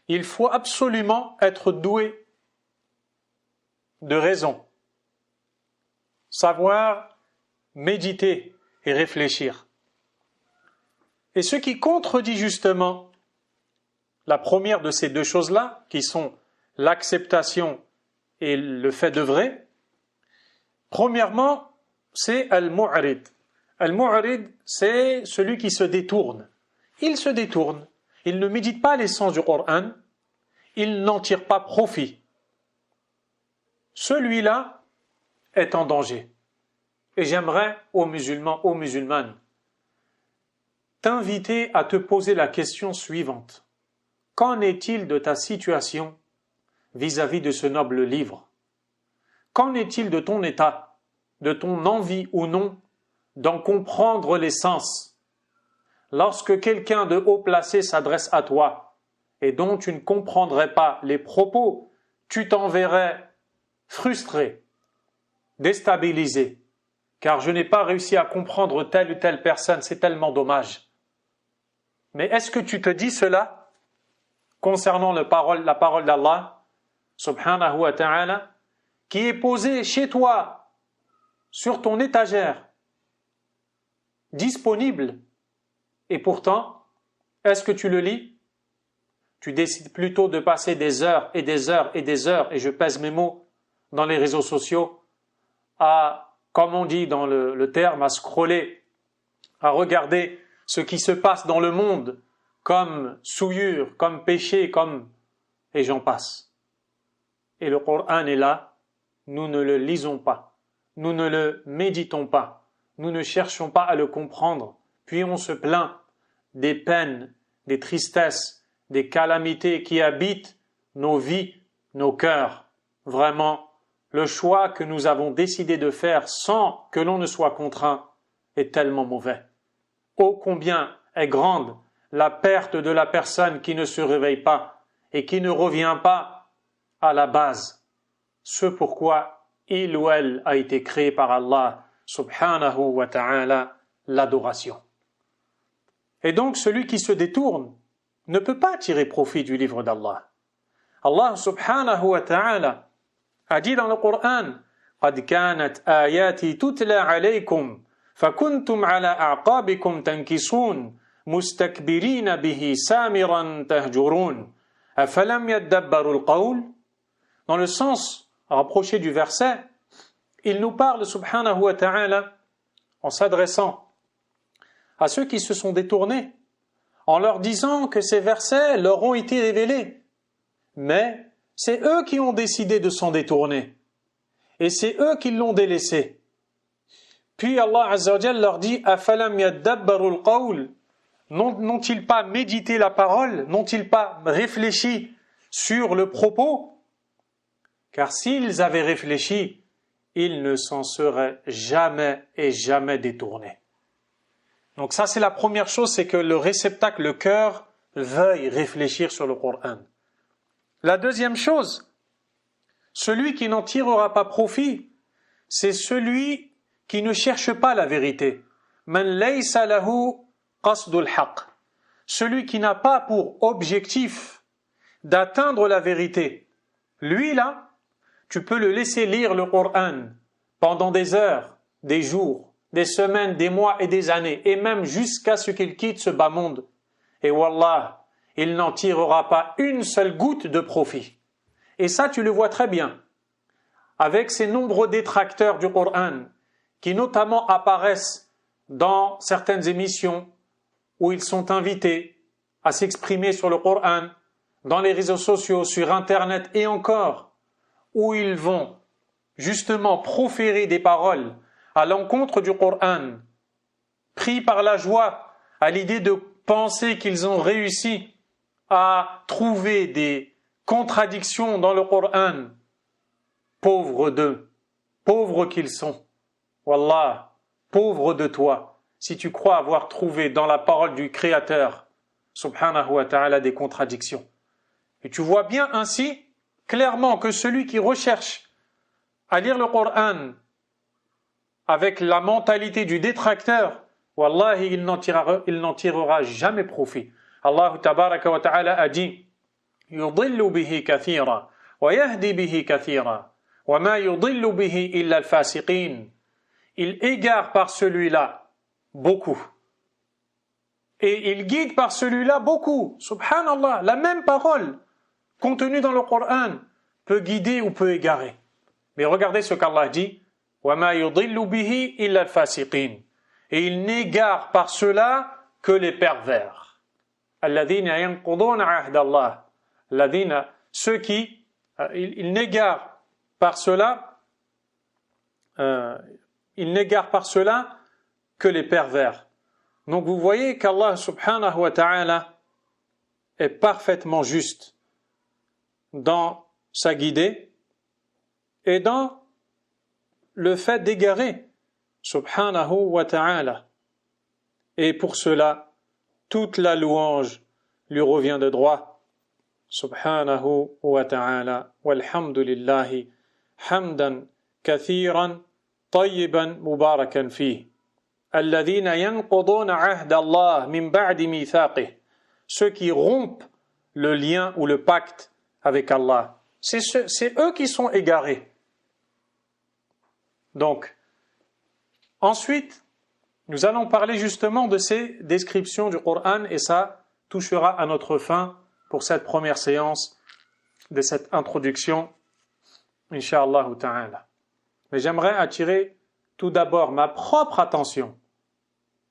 Il faut absolument être doué de raison, savoir méditer et réfléchir. Et ce qui contredit justement la première de ces deux choses-là, qui sont l'acceptation et le fait d'œuvrer, premièrement, c'est al-mu'rid. Al-mu'rid, c'est celui qui se détourne. Il se détourne. Il ne médite pas les sens du Coran. Il n'en tire pas profit. Celui-là est en danger. Et j'aimerais, aux musulmans, aux musulmanes, t'inviter à te poser la question suivante. Qu'en est-il de ta situation vis-à-vis de ce noble livre? Qu'en est-il de ton état, de ton envie ou non d'en comprendre les sens? Lorsque quelqu'un de haut placé s'adresse à toi et dont tu ne comprendrais pas les propos, tu t'enverrais frustré, déstabilisé, car je n'ai pas réussi à comprendre telle ou telle personne, c'est tellement dommage. Mais est-ce que tu te dis cela concernant la parole d'Allah, subhanahu wa ta'ala, qui est posée chez toi, sur ton étagère, disponible, et pourtant, est-ce que tu le lis? Tu décides plutôt de passer des heures et des heures et des heures, et je pèse mes mots, dans les réseaux sociaux, à, comme on dit dans le terme, à scroller, à regarder ce qui se passe dans le monde, comme souillure, comme péché, et j'en passe. Et le Coran est là, nous ne le lisons pas, nous ne le méditons pas, nous ne cherchons pas à le comprendre, puis on se plaint des peines, des tristesses, des calamités qui habitent nos vies, nos cœurs. Vraiment, le choix que nous avons décidé de faire sans que l'on ne soit contraint est tellement mauvais. Ô combien est grande la perte de la personne qui ne se réveille pas et qui ne revient pas à la base, ce pourquoi il ou elle a été créé par Allah subhanahu wa ta'ala, l'adoration. Et donc celui qui se détourne ne peut pas tirer profit du livre d'Allah. Allah subhanahu wa ta'ala a dit dans le Coran قَدْ كَانَتْ آيَاتِي تُتْلَى عَلَيْكُمْ فَكُنْتُمْ عَلَى أَعْقَابِكُمْ تَنْكِصُونَ مُسْتَكْبِرِينَ بِهِ سَامِرًا تَهْجُرُونَ أَفَلَمْ يَدَّبَّرُوا الْقَوْلَ. Dans le sens rapproché du verset, il nous parle subhanahu wa ta'ala en s'adressant à ceux qui se sont détournés, en leur disant que ces versets leur ont été révélés. Mais c'est eux qui ont décidé de s'en détourner. Et c'est eux qui l'ont délaissé. Puis Allah Azza wa Jalla leur dit « Afalam yaddabbaru al-qawl » N'ont-ils pas médité la parole? N'ont-ils pas réfléchi sur le propos? Car s'ils avaient réfléchi, ils ne s'en seraient jamais et jamais détournés. Donc ça, c'est la première chose, c'est que le réceptacle, le cœur, veuille réfléchir sur le Coran. La deuxième chose, celui qui n'en tirera pas profit, c'est celui qui ne cherche pas la vérité. Man laysa lahu qasdul haqq. Celui qui n'a pas pour objectif d'atteindre la vérité. Lui là, tu peux le laisser lire le Coran pendant des heures, des jours, des semaines, des mois et des années, et même jusqu'à ce qu'il quitte ce bas monde. Et wallah, il n'en tirera pas une seule goutte de profit. Et ça, tu le vois très bien, avec ces nombreux détracteurs du Coran, qui notamment apparaissent dans certaines émissions où ils sont invités à s'exprimer sur le Coran, dans les réseaux sociaux, sur Internet et encore, où ils vont justement proférer des paroles à l'encontre du Coran, pris par la joie à l'idée de penser qu'ils ont réussi à trouver des contradictions dans le Coran, pauvres d'eux, pauvres qu'ils sont. Wallah, pauvre de toi, si tu crois avoir trouvé dans la parole du Créateur, subhanahu wa ta'ala, des contradictions. Et tu vois bien ainsi, clairement, que celui qui recherche à lire le Coran avec la mentalité du détracteur, wallahi, il n'en tirera jamais profit. Allah tabaraka wa ta'ala a dit yudillu bihi kathira wa yahdi bihi kathira wa ma yudillu bihi illa al-fasiqin. Il égare par celui-là beaucoup et il guide par celui-là beaucoup. Subhanallah, la même parole contenue dans le Coran peut guider ou peut égarer. Mais regardez ce qu'Allah dit wa ma yudillu bihi illa al-fasiqin. Et il n'égare par cela que les pervers. Alladhina yanquduna ahdallah. Alladhina, ceux qui, il n'égare par cela, que les pervers. Donc vous voyez qu'Allah subhanahu wa ta'ala est parfaitement juste dans sa guidée et dans le fait d'égarer, subhanahu wa ta'ala. Et pour cela, toute la louange lui revient de droit, subhanahu wa ta'ala, walhamdulillahi, hamdan kathiran, tayyiban mubarakan fih. Alladhina yanquduna ahda Allah min ba'di mithaqih. Ceux qui rompent le lien ou le pacte avec Allah. C'est eux qui sont égarés. Donc, ensuite, nous allons parler justement de ces descriptions du Coran et ça touchera à notre fin pour cette première séance de cette introduction, Inch'Allah ta'ala. Mais j'aimerais attirer tout d'abord ma propre attention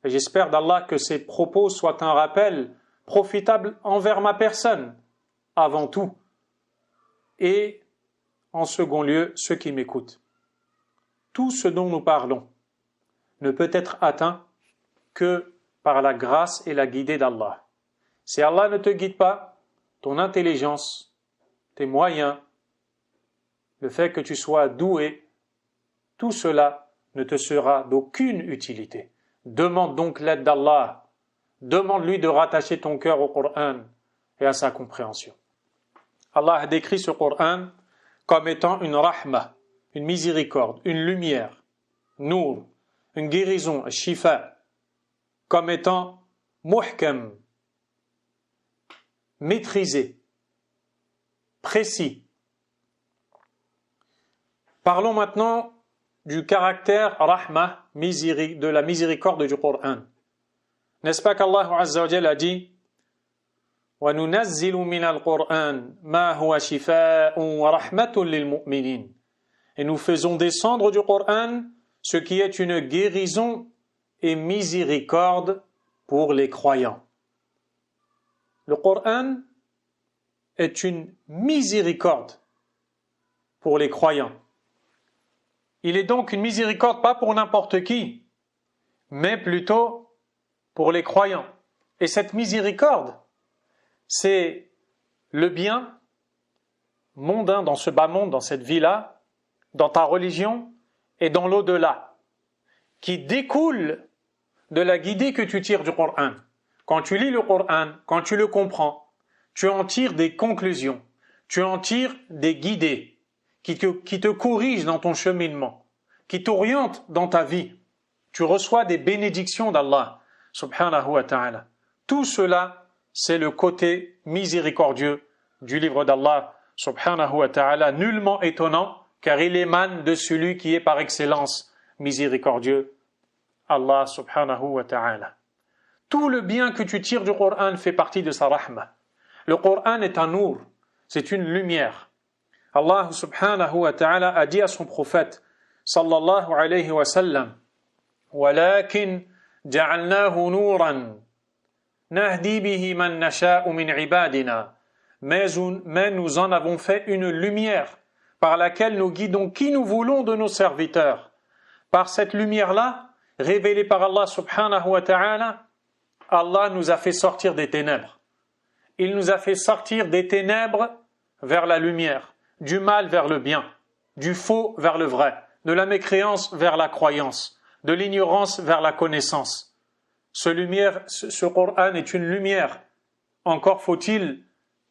et j'espère d'Allah que ces propos soient un rappel profitable envers ma personne, avant tout, et en second lieu, ceux qui m'écoutent. Tout ce dont nous parlons ne peut être atteint que par la grâce et la guidée d'Allah. Si Allah ne te guide pas, ton intelligence, tes moyens, le fait que tu sois doué, tout cela ne te sera d'aucune utilité. Demande donc l'aide d'Allah. Demande-lui de rattacher ton cœur au Coran et à sa compréhension. Allah a décrit ce Coran comme étant une rahma, une miséricorde, une lumière, nour, une guérison, shifa, comme étant muhkam, maîtrisé, précis. Parlons maintenant du caractère rahma, de la miséricorde du Coran. N'est-ce pas qu'Allah Azza wa Jalla a dit وَنُنَزِّلُ مِنَ الْقُرْآنِ مَا هُوَ شِفَاءٌ وَرَحْمَةٌ لِلْمُؤْمِنِينَ. Et nous faisons descendre du Coran ce qui est une guérison et miséricorde pour les croyants. Le Coran est une miséricorde pour les croyants. Il est donc une miséricorde pas pour n'importe qui, mais plutôt pour les croyants. Et cette miséricorde, c'est le bien mondain dans ce bas monde, dans cette vie-là, dans ta religion et dans l'au-delà, qui découle de la guidée que tu tires du Coran. Quand tu lis le Coran, quand tu le comprends, tu en tires des conclusions, tu en tires des guidées qui te corrigent dans ton cheminement, qui t'orientent dans ta vie. Tu reçois des bénédictions d'Allah, subhanahu wa ta'ala. Tout cela, c'est le côté miséricordieux du livre d'Allah, subhanahu wa ta'ala, nullement étonnant, car il émane de celui qui est par excellence miséricordieux, Allah subhanahu wa ta'ala. Tout le bien que tu tires du Coran fait partie de sa rahma. Le Coran est un nour, c'est une lumière. Allah subhanahu wa ta'ala a dit à son prophète, sallallahu alayhi wa sallam, وَلَكِنْ جَعَلْنَاهُ نُورًا نَهْدِي بِهِ مَنْ نَشَاءُ مِنْ عِبَادِنَا mais nous en avons fait une lumière par laquelle nous guidons qui nous voulons de nos serviteurs. Par cette lumière-là, révélée par Allah subhanahu wa ta'ala, Allah nous a fait sortir des ténèbres. Il nous a fait sortir des ténèbres vers la lumière, du mal vers le bien, du faux vers le vrai, de la mécréance vers la croyance, de l'ignorance vers la connaissance. Ce Coran est une lumière. Encore faut-il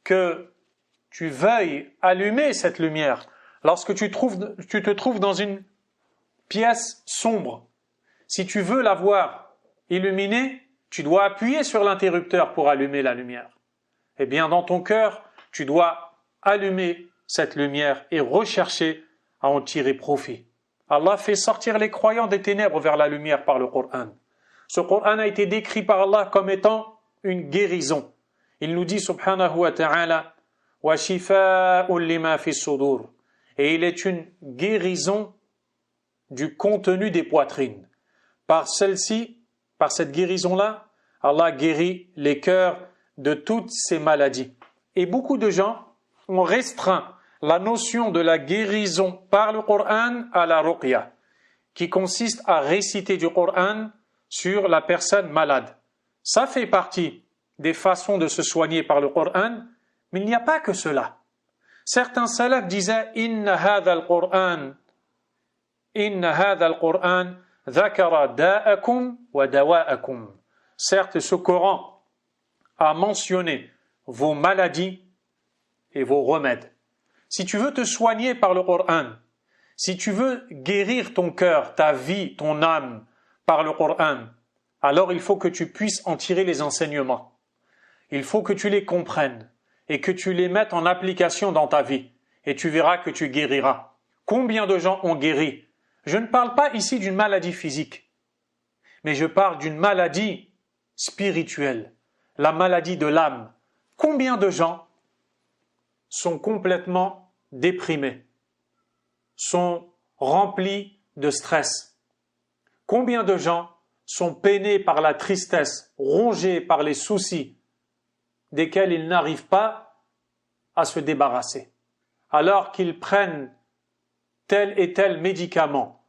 que tu veuilles allumer cette lumière. Lorsque tu te trouves dans une pièce sombre, si tu veux la voir illuminée, tu dois appuyer sur l'interrupteur pour allumer la lumière. Eh bien, dans ton cœur, tu dois allumer cette lumière et rechercher à en tirer profit. Allah fait sortir les croyants des ténèbres vers la lumière par le Coran. Ce Coran a été décrit par Allah comme étant une guérison. Il nous dit subhanahu wa ta'ala wa shifa'un lima fi sudur, et il est une guérison du contenu des poitrines. Par cette guérison-là, Allah guérit les cœurs de toutes ces maladies. Et beaucoup de gens ont restreint la notion de la guérison par le Coran à la ruqya, qui consiste à réciter du Coran sur la personne malade. Ça fait partie des façons de se soigner par le Coran, mais il n'y a pas que cela. Certains salafs disaient « Inna hadha al-Qur'an dhakara da'akum wa dawa'akum » Certes, ce Coran a mentionné vos maladies et vos remèdes. Si tu veux te soigner par le Coran, si tu veux guérir ton cœur, ta vie, ton âme par le Coran, alors il faut que tu puisses en tirer les enseignements. Il faut que tu les comprennes et que tu les mettes en application dans ta vie. Et tu verras que tu guériras. Combien de gens ont guéri? Je ne parle pas ici d'une maladie physique, mais je parle d'une maladie spirituelle, la maladie de l'âme. Combien de gens sont complètement déprimés, sont remplis de stress? Combien de gens sont peinés par la tristesse, rongés par les soucis desquels ils n'arrivent pas à se débarrasser, alors qu'ils prennent tel et tel médicament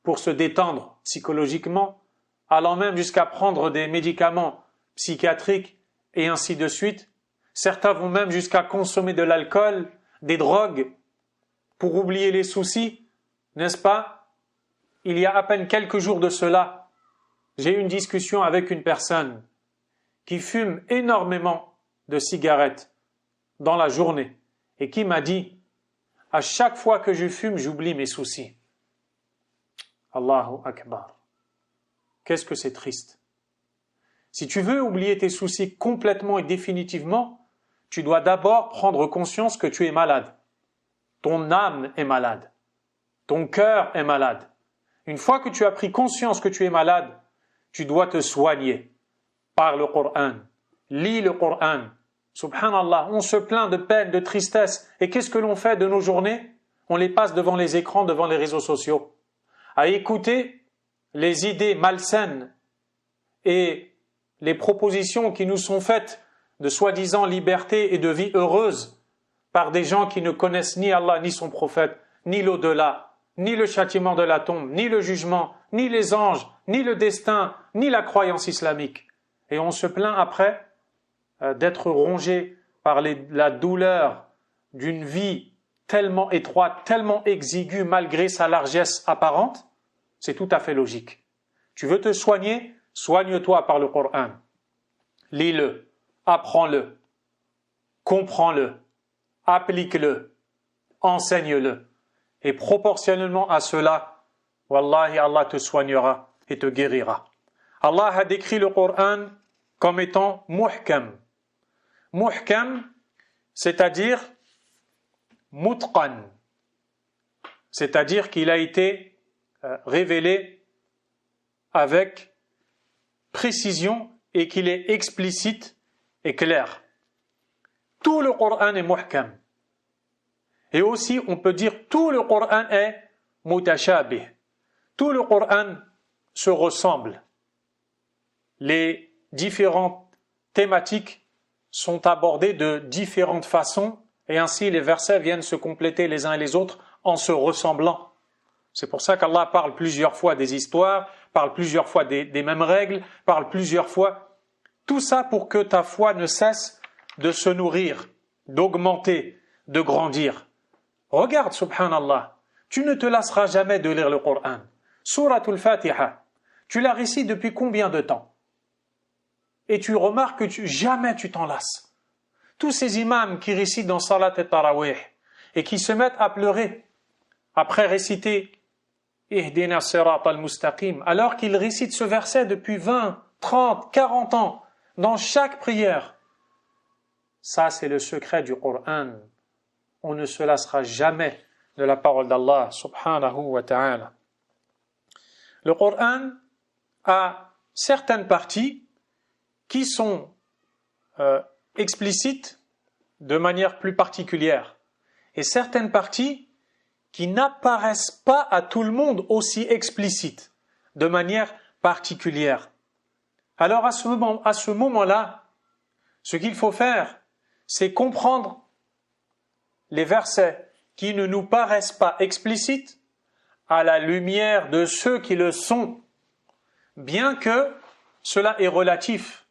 pour se détendre psychologiquement, allant même jusqu'à prendre des médicaments psychiatriques et ainsi de suite. Certains vont même jusqu'à consommer de l'alcool, des drogues, pour oublier les soucis, n'est-ce pas? Il y a à peine quelques jours de cela, j'ai eu une discussion avec une personne qui fume énormément de cigarettes dans la journée et qui m'a dit « À chaque fois que je fume, j'oublie mes soucis. » Allahu Akbar. Qu'est-ce que c'est triste. Si tu veux oublier tes soucis complètement et définitivement, tu dois d'abord prendre conscience que tu es malade. Ton âme est malade. Ton cœur est malade. Une fois que tu as pris conscience que tu es malade, tu dois te soigner par le Coran. Lis le Coran. Subhanallah, on se plaint de peine, de tristesse. Et qu'est-ce que l'on fait de nos journées? On les passe devant les écrans, devant les réseaux sociaux, à écouter les idées malsaines et les propositions qui nous sont faites de soi-disant liberté et de vie heureuse par des gens qui ne connaissent ni Allah, ni son prophète, ni l'au-delà, ni le châtiment de la tombe, ni le jugement, ni les anges, ni le destin, ni la croyance islamique. Et on se plaint après d'être rongé par la douleur d'une vie tellement étroite, tellement exiguë malgré sa largesse apparente. C'est tout à fait logique. Tu veux te soigner? Soigne-toi par le Coran. Lis-le, apprends-le, comprends-le, applique-le, enseigne-le. Et proportionnellement à cela, wallahi, Allah te soignera et te guérira. Allah a décrit le Coran comme étant muhkam. Muhkam, c'est-à-dire mutqan, c'est-à-dire qu'il a été révélé avec précision et qu'il est explicite et clair. Tout le Coran est muhkam. Et aussi, on peut dire tout le Coran est mutashabih. Tout le Coran se ressemble. Les différentes thématiques sont abordés de différentes façons et ainsi les versets viennent se compléter les uns et les autres en se ressemblant. C'est pour ça qu'Allah parle plusieurs fois des histoires, parle plusieurs fois des mêmes règles, parle plusieurs fois. Tout ça pour que ta foi ne cesse de se nourrir, d'augmenter, de grandir. Regarde, subhanallah, tu ne te lasseras jamais de lire le Coran. Suratul Fatiha, tu la récites depuis combien de temps? Et tu remarques que jamais tu t'en lasses. Tous ces imams qui récitent dans Salat et Tarawih et qui se mettent à pleurer après réciter Ihdina Sirat al-Mustaqim, alors qu'ils récitent ce verset depuis 20, 30, 40 ans dans chaque prière. Ça, c'est le secret du Coran. On ne se lassera jamais de la parole d'Allah subhanahu wa ta'ala. Le Coran a certaines parties qui sont explicites de manière plus particulière et certaines parties qui n'apparaissent pas à tout le monde aussi explicites, de manière particulière. Alors à ce moment-là, ce qu'il faut faire, c'est comprendre les versets qui ne nous paraissent pas explicites à la lumière de ceux qui le sont, bien que cela est relatif,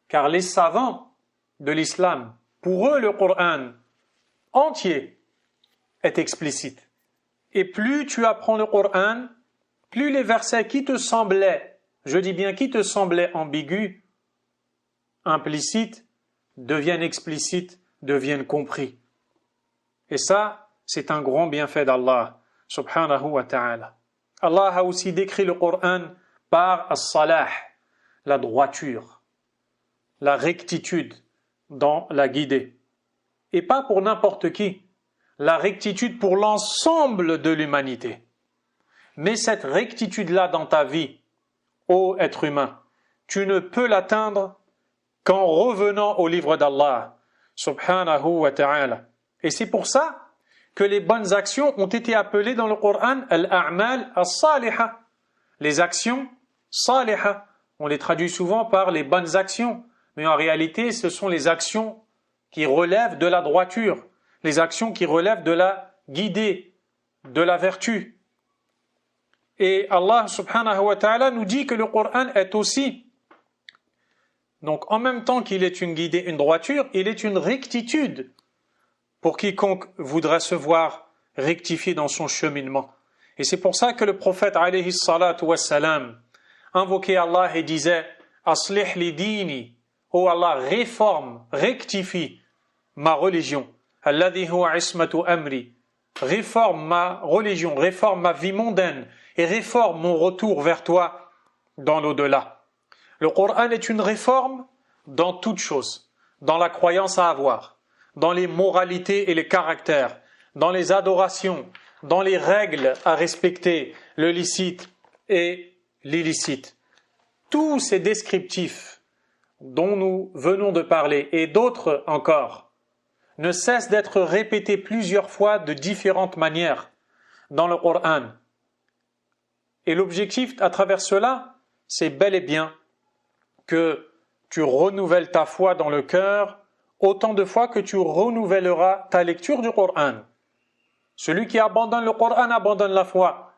car les savants de l'islam, pour eux le Coran entier est explicite. Et plus tu apprends le Coran, plus les versets qui te semblaient, je dis bien qui te semblaient ambigus, implicites, deviennent explicites, deviennent compris. Et ça, c'est un grand bienfait d'Allah, subhanahu wa ta'ala. Allah a aussi décrit le Coran par as-salah, la droiture, la rectitude dans la guidée. Et pas pour n'importe qui, la rectitude pour l'ensemble de l'humanité. Mais cette rectitude-là dans ta vie, ô être humain, tu ne peux l'atteindre qu'en revenant au livre d'Allah, subhanahu wa ta'ala. Et c'est pour ça que les bonnes actions ont été appelées dans le Coran al-a'mal as-saliha. Les actions saliha. On les traduit souvent par les bonnes actions. Mais en réalité, ce sont les actions qui relèvent de la droiture, les actions qui relèvent de la guidée, de la vertu. Et Allah subhanahu wa ta'ala nous dit que le Coran est aussi, donc en même temps qu'il est une guidée, une droiture, il est une rectitude pour quiconque voudrait se voir rectifié dans son cheminement. Et c'est pour ça que le prophète alayhi salatu wassalam invoquait Allah et disait « Aslih li dini » Oh Allah, réforme, rectifie ma religion. Alladhi huwa ismatu amri. Réforme ma religion, réforme ma vie mondaine et réforme mon retour vers toi dans l'au-delà. Le Coran est une réforme dans toutes choses, dans la croyance à avoir, dans les moralités et les caractères, dans les adorations, dans les règles à respecter, le licite et l'illicite. Tous ces descriptifs dont nous venons de parler et d'autres encore ne cessent d'être répétés plusieurs fois de différentes manières dans le Coran. Et l'objectif à travers cela, c'est bel et bien que tu renouvelles ta foi dans le cœur autant de fois que tu renouvelleras ta lecture du Coran. Celui qui abandonne le Coran abandonne la foi.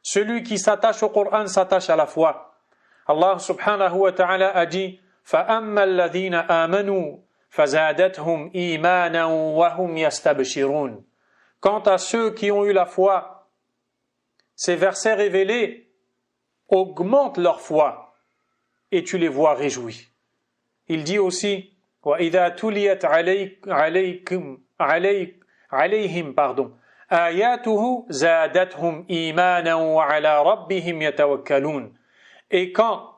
Celui qui s'attache au Coran s'attache à la foi. Allah subhanahu wa ta'ala a dit فَأَمَّا الَّذِينَ آمَنُوا فَزَادَتْهُمْ إِيمَانًا وَهُمْ يَسْتَبْشِرُونَ. Quant à ceux qui ont eu la foi, ces versets révélés augmentent leur foi et tu les vois réjouis. Il dit aussi وَإِذَا تُلِيَتْ عَلَيْهِمْ آيَاتُهُ زَادَتْهُمْ إِيمَانًا وَعَلَى رَبِّهِمْ يَتَوَكَّلُونَ. Et quand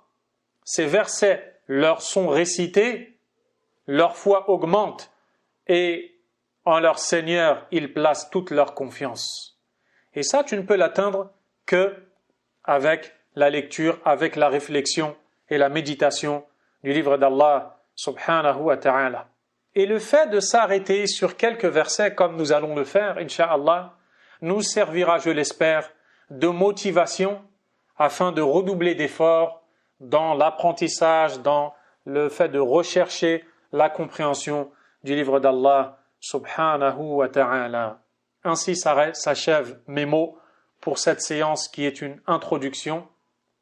ces versets leur sont récités, leur foi augmente et en leur Seigneur, ils placent toute leur confiance. Et ça, tu ne peux l'atteindre que avec la lecture, avec la réflexion et la méditation du livre d'Allah subhanahu wa ta'ala. Et le fait de s'arrêter sur quelques versets comme nous allons le faire, incha'Allah, nous servira, je l'espère, de motivation afin de redoubler d'efforts dans l'apprentissage, dans le fait de rechercher la compréhension du livre d'Allah subhanahu wa ta'ala. Ainsi s'achèvent mes mots pour cette séance qui est une introduction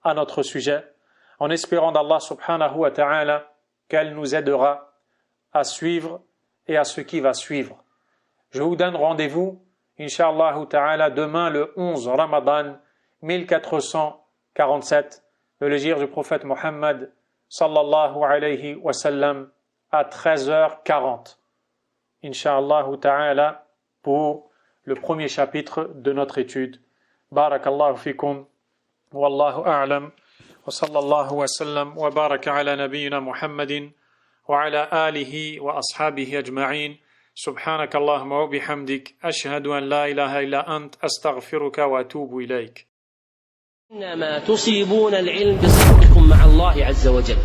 à notre sujet, en espérant d'Allah subhanahu wa ta'ala qu'elle nous aidera à suivre et à ce qui va suivre. Je vous donne rendez-vous, Inch'Allah ta'ala, demain le 11 Ramadan 1447, de l'hégire du prophète Mohammed sallallahu alayhi wa sallam, à 13h40. Inch'Allah ta'ala, pour le premier chapitre de notre étude. Barakallahu fikum, wallahu a'lam, wa sallallahu wa sallam, wa baraka ala nabiyyina Muhammadin, wa ala alihi wa ashabihi ajma'in. سبحانك اللهم وبحمدك أشهد أن لا إله إلا أنت أستغفرك وأتوب إليك. إنما تصيبون العلم بصدقكم مع الله عز وجل.